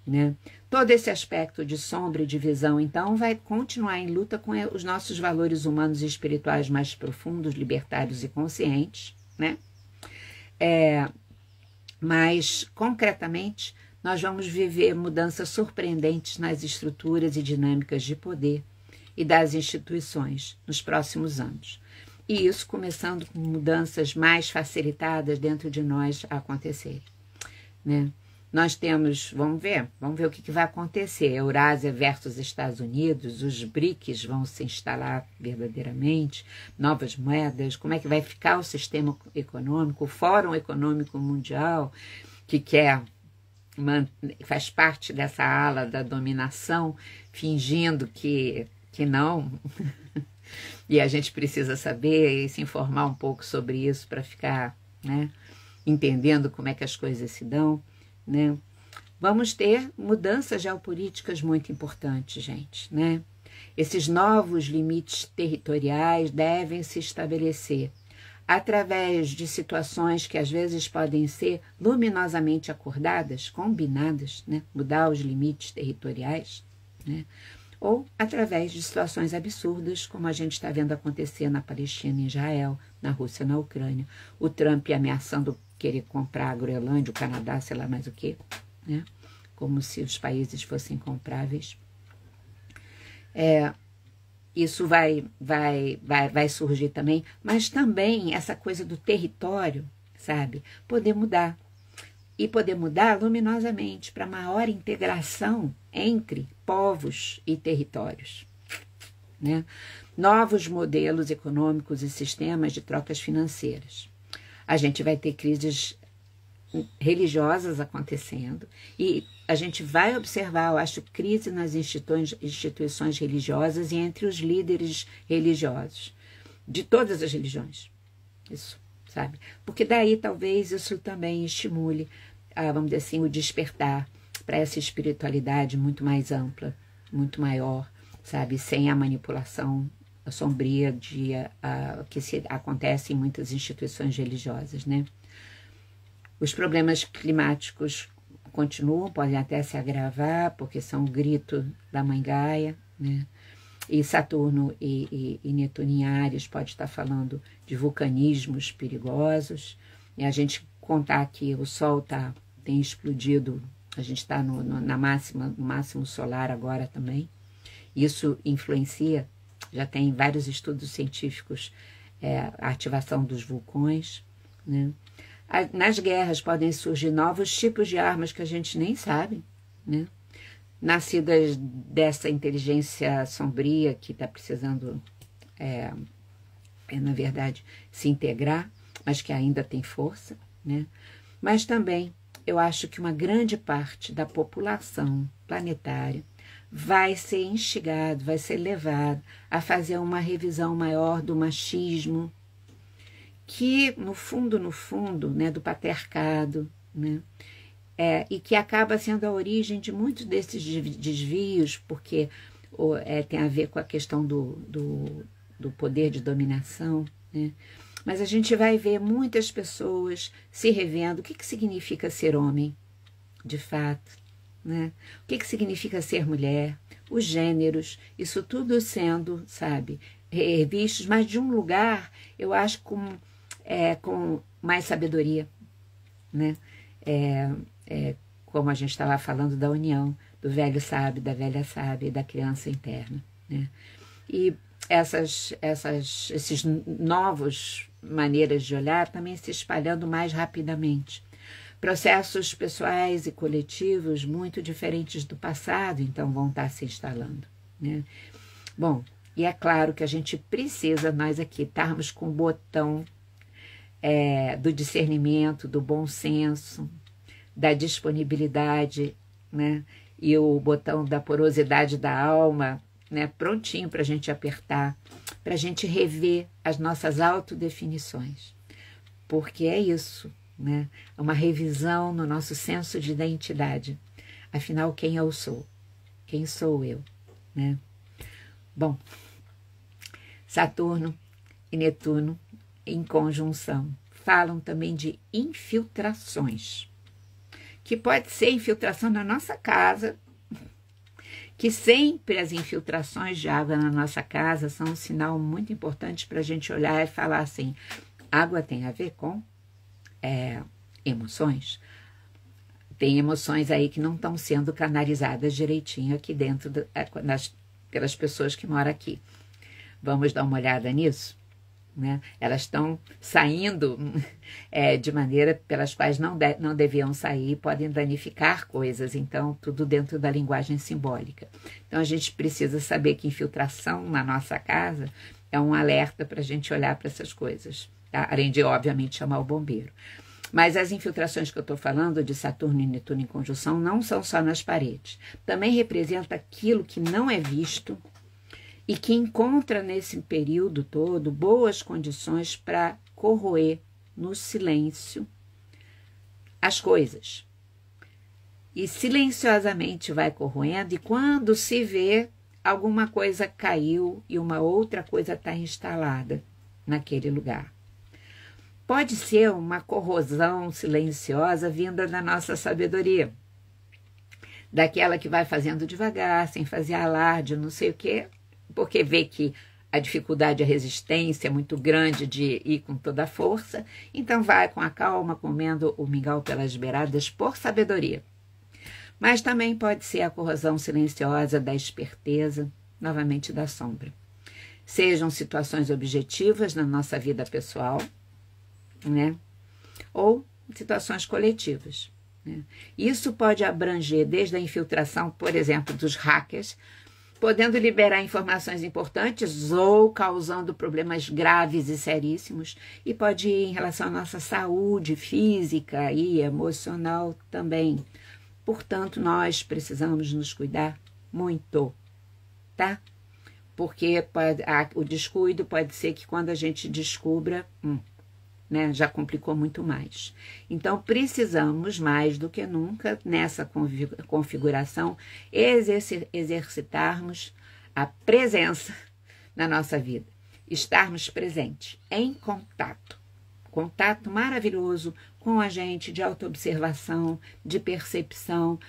né. Todo esse aspecto de sombra e divisão, então, vai continuar em luta com os nossos valores humanos e espirituais mais profundos, libertários e conscientes, né. Mas, concretamente, nós vamos viver mudanças surpreendentes nas estruturas e dinâmicas de poder e das instituições nos próximos anos. E isso começando com mudanças mais facilitadas dentro de nós a acontecerem, né? Nós temos, vamos ver o que vai acontecer. Eurásia versus Estados Unidos, os BRICS vão se instalar verdadeiramente, novas moedas, como é que vai ficar o sistema econômico, o Fórum Econômico Mundial, que faz parte dessa ala da dominação, fingindo que não. E a gente precisa saber e se informar um pouco sobre isso para ficar, né, entendendo como é que as coisas se dão, né? Vamos ter mudanças geopolíticas muito importantes, gente, né? Esses novos limites territoriais devem se estabelecer através de situações que às vezes podem ser luminosamente acordadas, combinadas, né? Mudar os limites territoriais, né? Ou através de situações absurdas, como a gente está vendo acontecer na Palestina e Israel, na Rússia e na Ucrânia, o Trump ameaçando querer comprar a Groenlândia, o Canadá, sei lá mais o quê, né? Como se os países fossem compráveis. Isso vai surgir também, mas também essa coisa do território, sabe? Poder mudar. E poder mudar luminosamente para maior integração entre povos e territórios, né? Novos modelos econômicos e sistemas de trocas financeiras. A gente vai ter crises religiosas acontecendo e a gente vai observar, eu acho, crise nas instituições religiosas e entre os líderes religiosos, de todas as religiões, isso, sabe? Porque daí talvez isso também estimule, vamos dizer assim, o despertar para essa espiritualidade muito mais ampla, muito maior, sabe? Sem a manipulação sombria que acontece em muitas instituições religiosas, né? Os problemas climáticos continuam, podem até se agravar, porque são um grito da mãe Gaia, né? E Saturno e Netuno em Áries pode estar falando de vulcanismos perigosos. E a gente contar que o Sol tem explodido, a gente está no máximo solar agora também. Isso influencia, já tem vários estudos científicos, a ativação dos vulcões, né? Nas guerras podem surgir novos tipos de armas que a gente nem sabe, né? Nascidas dessa inteligência sombria que está precisando, na verdade, se integrar, mas que ainda tem força, né? Mas também eu acho que uma grande parte da população planetária vai ser instigado, vai ser levado a fazer uma revisão maior do machismo, que no fundo, né, do patriarcado, né, e que acaba sendo a origem de muitos desses desvios, porque tem a ver com a questão do poder de dominação, né? Mas a gente vai ver muitas pessoas se revendo. O que significa ser homem, de fato, né? O que significa ser mulher, os gêneros, isso tudo sendo, sabe, revistos, mas de um lugar, eu acho, com mais sabedoria, né? Como a gente estava falando da união do velho sábio, da velha sábia e da criança interna, né? E esses novos maneiras de olhar também se espalhando mais rapidamente. Processos pessoais e coletivos muito diferentes do passado, então, vão estar se instalando, né? Bom, e é claro que a gente precisa, nós aqui, estarmos com o botão do discernimento, do bom senso, da disponibilidade, né? E o botão da porosidade da alma, né? Prontinho para a gente apertar, para a gente rever as nossas autodefinições. Porque é isso, né? Uma revisão no nosso senso de identidade. Afinal, quem eu sou? Quem sou eu, né? Bom, Saturno e Netuno em conjunção falam também de infiltrações, que pode ser infiltração na nossa casa, que sempre as infiltrações de água na nossa casa são um sinal muito importante para a gente olhar e falar assim, água tem a ver com emoções. Tem emoções aí que não estão sendo canalizadas direitinho aqui dentro, pelas pessoas que moram aqui. Vamos dar uma olhada nisso? Né? Elas estão saindo de maneira pelas quais não deviam sair, podem danificar coisas, então tudo dentro da linguagem simbólica. Então a gente precisa saber que infiltração na nossa casa é um alerta para a gente olhar para essas coisas, tá? Além de, obviamente, chamar o bombeiro. Mas as infiltrações que eu estou falando de Saturno e Netuno em conjunção não são só nas paredes, também representa aquilo que não é visto, e que encontra nesse período todo boas condições para corroer no silêncio as coisas. E silenciosamente vai corroendo, e quando se vê, alguma coisa caiu e uma outra coisa está instalada naquele lugar. Pode ser uma corrosão silenciosa vinda da nossa sabedoria, daquela que vai fazendo devagar, sem fazer alarde, não sei o quê, porque vê que a dificuldade, a resistência é muito grande de ir com toda a força, então vai com a calma, comendo o mingau pelas beiradas por sabedoria. Mas também pode ser a corrosão silenciosa da esperteza, novamente da sombra. Sejam situações objetivas na nossa vida pessoal, né? Ou situações coletivas, né? Isso pode abranger desde a infiltração, por exemplo, dos hackers, podendo liberar informações importantes ou causando problemas graves e seríssimos, e pode ir em relação à nossa saúde física e emocional também. Portanto, nós precisamos nos cuidar muito, tá? Porque o descuido pode ser que quando a gente descubra, né, já complicou muito mais. Então, precisamos mais do que nunca, nessa configuração, exercitarmos a presença na nossa vida. Estarmos presentes, em contato. Contato maravilhoso com a gente, de autoobservação, de percepção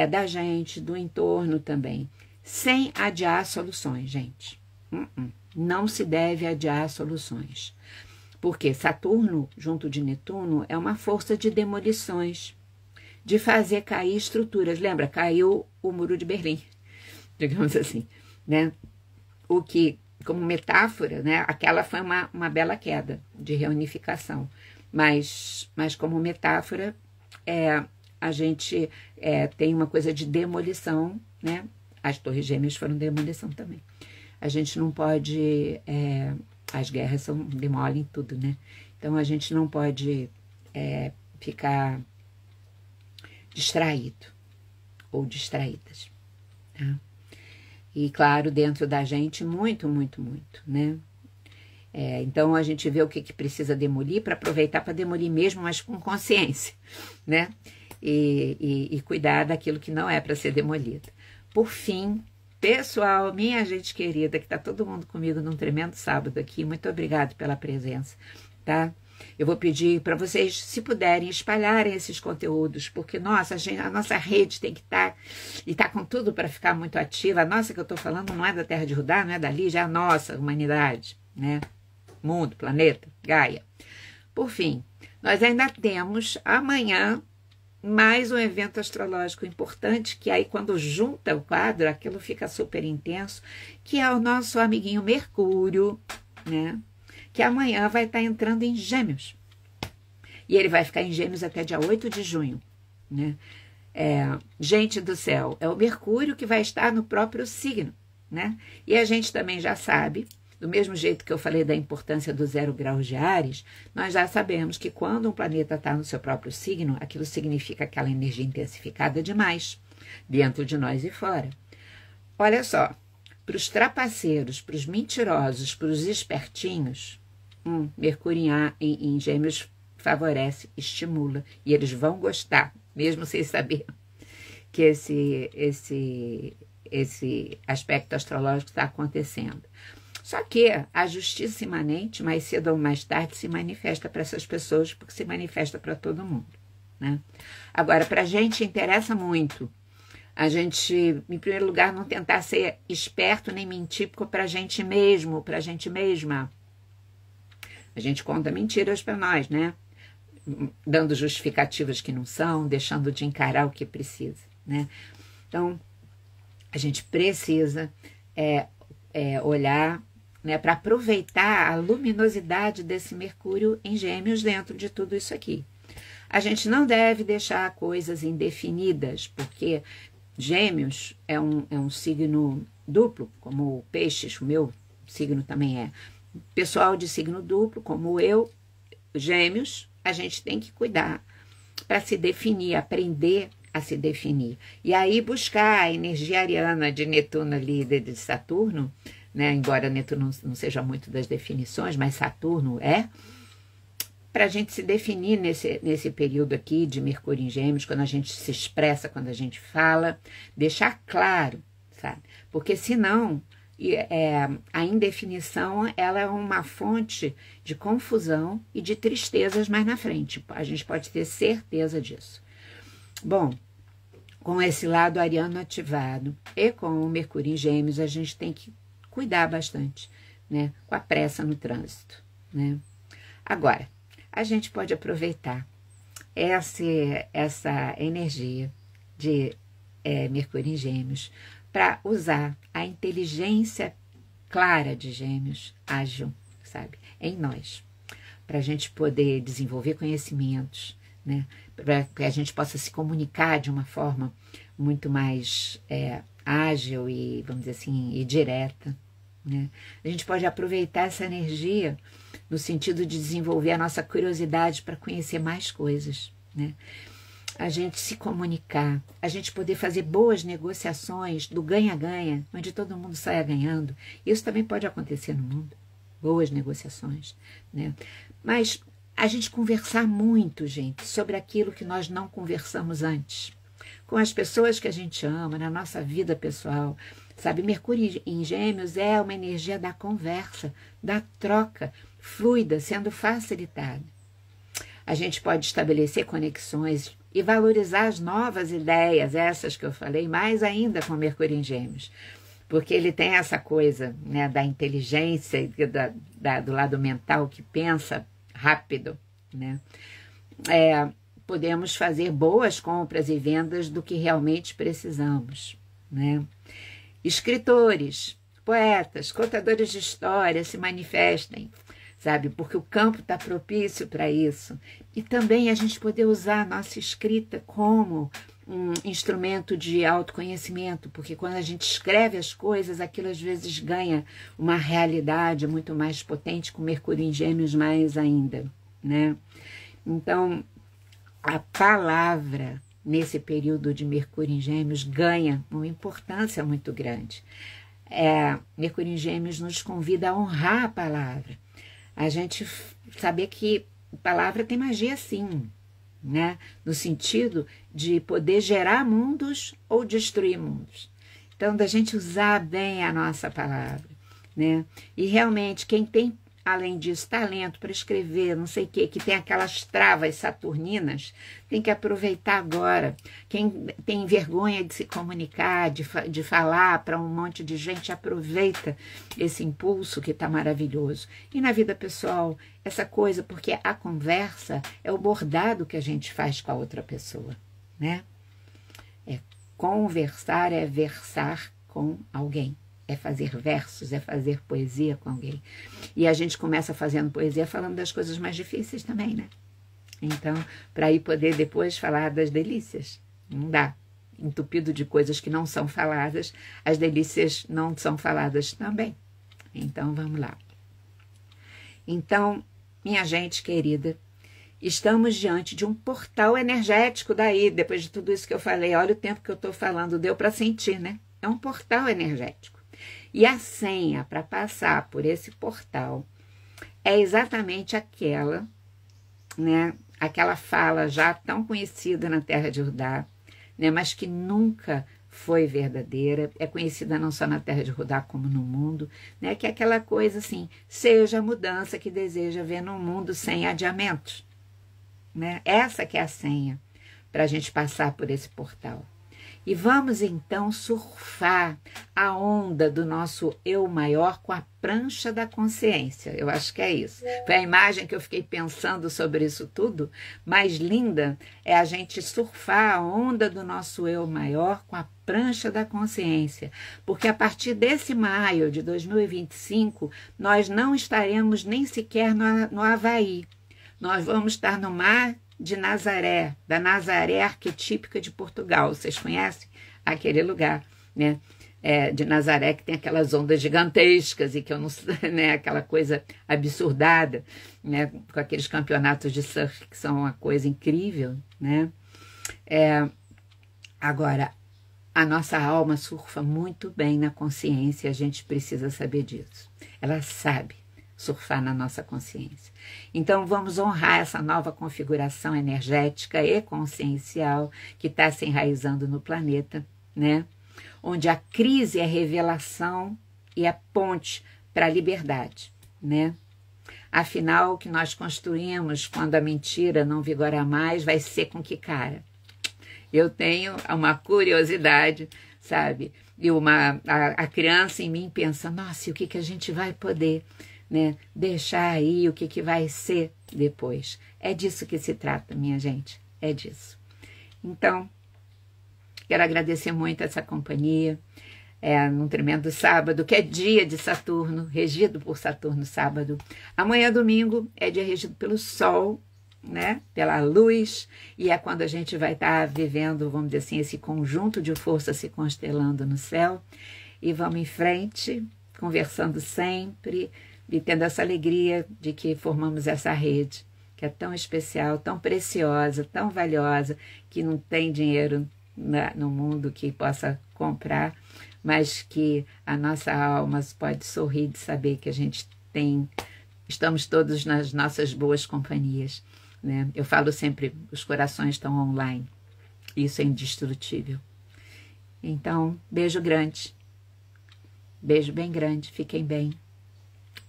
da gente, do entorno também. Sem adiar soluções, gente. Não se deve adiar soluções. Porque Saturno, junto de Netuno, é uma força de demolições, de fazer cair estruturas. Lembra? Caiu o Muro de Berlim, digamos assim, né? O que, como metáfora, né? Aquela foi uma bela queda de reunificação. Mas como metáfora, a gente tem uma coisa de demolição, né? As Torres Gêmeas foram demolição também. A gente não pode... as guerras demolem tudo, né? Então, a gente não pode ficar distraído ou distraídas, tá? E, claro, dentro da gente, muito, muito, muito, né? Então, a gente vê o que precisa demolir para aproveitar para demolir mesmo, mas com consciência, né? E cuidar daquilo que não é para ser demolido. Por fim, pessoal, minha gente querida, que está todo mundo comigo num tremendo sábado aqui, muito obrigado pela presença, tá? Eu vou pedir para vocês, se puderem, espalharem esses conteúdos, porque, nossa, a nossa rede tem que estar, e está com tudo para ficar muito ativa. A nossa que eu estou falando não é da Terra de Judá, não é dali, já é a nossa humanidade, né? Mundo, planeta, Gaia. Por fim, nós ainda temos amanhã mais um evento astrológico importante, que aí quando junta o quadro, aquilo fica super intenso, que é o nosso amiguinho Mercúrio, né? Que amanhã vai estar entrando em Gêmeos. E ele vai ficar em Gêmeos até dia 8 de junho, né? Gente do céu, é o Mercúrio que vai estar no próprio signo, né? E a gente também já sabe, do mesmo jeito que eu falei da importância do 0 graus de Áries, nós já sabemos que quando um planeta está no seu próprio signo, aquilo significa aquela energia intensificada demais, dentro de nós e fora. Olha só, para os trapaceiros, para os mentirosos, para os espertinhos, Mercúrio em Gêmeos favorece, estimula, e eles vão gostar, mesmo sem saber que esse aspecto astrológico está acontecendo. Só que a justiça imanente, mais cedo ou mais tarde, se manifesta para essas pessoas, porque se manifesta para todo mundo, né? Agora, para a gente interessa muito a gente, em primeiro lugar, não tentar ser esperto nem mentir para a gente mesmo, para a gente mesma. A gente conta mentiras para nós, né? Dando justificativas que não são, deixando de encarar o que precisa, né? Então, a gente precisa olhar, né, para aproveitar a luminosidade desse Mercúrio em Gêmeos dentro de tudo isso aqui. A gente não deve deixar coisas indefinidas, porque Gêmeos é um signo duplo, como o Peixes, o meu signo também é. Pessoal de signo duplo, como eu, Gêmeos, a gente tem que cuidar para se definir, aprender a se definir. E aí buscar a energia ariana de Netuno ali, de Saturno, né? Embora Netuno não seja muito das definições, mas Saturno para a gente se definir nesse período aqui de Mercúrio em Gêmeos, quando a gente se expressa, quando a gente fala, deixar claro, sabe? Porque senão a indefinição ela é uma fonte de confusão e de tristezas mais na frente. A gente pode ter certeza disso. Bom, com esse lado ariano ativado e com o Mercúrio em Gêmeos, a gente tem que cuidar bastante, né? Com a pressa no trânsito, né? Agora, a gente pode aproveitar essa energia de Mercúrio em Gêmeos para usar a inteligência clara de Gêmeos ágil, sabe, em nós, para a gente poder desenvolver conhecimentos, né, para que a gente possa se comunicar de uma forma muito mais ágil e, vamos dizer assim, e direta, né? A gente pode aproveitar essa energia no sentido de desenvolver a nossa curiosidade para conhecer mais coisas, né? A gente se comunicar, a gente poder fazer boas negociações do ganha-ganha, onde todo mundo saia ganhando. Isso também pode acontecer no mundo, boas negociações, né? Mas a gente conversar muito, gente, sobre aquilo que nós não conversamos antes, com as pessoas que a gente ama, na nossa vida pessoal, sabe? Mercúrio em Gêmeos é uma energia da conversa, da troca fluida, sendo facilitada. A gente pode estabelecer conexões e valorizar as novas ideias, essas que eu falei, mais ainda com Mercúrio em Gêmeos, porque ele tem essa coisa, né, da inteligência, do lado mental que pensa rápido, né? Podemos fazer boas compras e vendas do que realmente precisamos, né? Escritores, poetas, contadores de histórias se manifestem, sabe? Porque o campo está propício para isso. E também a gente poder usar a nossa escrita como um instrumento de autoconhecimento, porque quando a gente escreve as coisas, aquilo às vezes ganha uma realidade muito mais potente, com Mercúrio em Gêmeos mais ainda, né? Então, a palavra, nesse período de Mercúrio em Gêmeos, ganha uma importância muito grande. Mercúrio em Gêmeos nos convida a honrar a palavra, a gente saber que a palavra tem magia sim, né? No sentido de poder gerar mundos ou destruir mundos. Então, da gente usar bem a nossa palavra, né? E realmente, quem tem, além disso, talento para escrever, não sei o quê, que tem aquelas travas saturninas, tem que aproveitar agora. Quem tem vergonha de se comunicar, de falar para um monte de gente, aproveita esse impulso que está maravilhoso. E na vida pessoal, essa coisa, porque a conversa é o bordado que a gente faz com a outra pessoa, né? Conversar é versar com alguém. É fazer versos, é fazer poesia com alguém. E a gente começa fazendo poesia falando das coisas mais difíceis também, né? Então, para aí poder depois falar das delícias. Não dá. Entupido de coisas que não são faladas, as delícias não são faladas também. Então, vamos lá. Então, minha gente querida, estamos diante de um portal energético daí, depois de tudo isso que eu falei. Olha o tempo que eu estou falando, deu para sentir, né? É um portal energético. E a senha para passar por esse portal é exatamente aquela, né? Aquela fala já tão conhecida na Terra de Judá, né? Mas que nunca foi verdadeira, é conhecida não só na Terra de Judá como no mundo, né? Que é aquela coisa assim, seja a mudança que deseja ver no mundo sem adiamentos, né? Essa que é a senha para a gente passar por esse portal. E vamos então surfar a onda do nosso eu maior com a prancha da consciência. Eu acho que é isso. Foi a imagem que eu fiquei pensando sobre isso tudo. Mais linda é a gente surfar a onda do nosso eu maior com a prancha da consciência. Porque a partir desse maio de 2025, nós não estaremos nem sequer no Havaí. Nós vamos estar no mar de Nazaré, da Nazaré arquetípica de Portugal. Vocês conhecem aquele lugar, né? De Nazaré, que tem aquelas ondas gigantescas e que eu não sei, né? Aquela coisa absurdada, né? Com aqueles campeonatos de surf que são uma coisa incrível, né? Agora, a nossa alma surfa muito bem na consciência, a gente precisa saber disso. Ela sabe surfar na nossa consciência. Então, vamos honrar essa nova configuração energética e consciencial que está se enraizando no planeta, né? onde a crise é revelação e é ponte para a liberdade, né? Afinal, o que nós construímos quando a mentira não vigora mais vai ser com que cara? Eu tenho uma curiosidade, sabe? E a criança em mim pensa, nossa, e o que a gente vai poder, né, deixar aí, o que vai ser depois? É disso que se trata, minha gente, é disso. Então, quero agradecer muito essa companhia, num tremendo sábado, que é dia de Saturno, regido por Saturno sábado. Amanhã, domingo, é dia regido pelo Sol, né, pela luz, e é quando a gente vai estar vivendo, vamos dizer assim, esse conjunto de forças se constelando no céu. E vamos em frente, conversando sempre, e tendo essa alegria de que formamos essa rede, que é tão especial, tão preciosa, tão valiosa, que não tem dinheiro no mundo que possa comprar, mas que a nossa alma pode sorrir de saber que a gente estamos todos nas nossas boas companhias, né? Eu falo sempre, os corações estão online, isso é indestrutível. Então, beijo grande, beijo bem grande, fiquem bem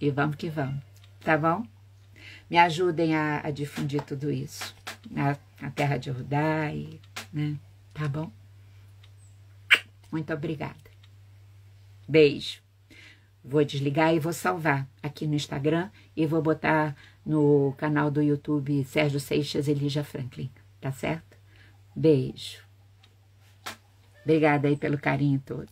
e vamos que vamos, tá bom? Me ajudem a difundir tudo isso, na terra de Rudai, né? Tá bom? Muito obrigada. Beijo. Vou desligar e vou salvar aqui no Instagram e vou botar no canal do YouTube Sérgio Seixas e Lígia Franklin, tá certo? Beijo. Obrigada aí pelo carinho todo.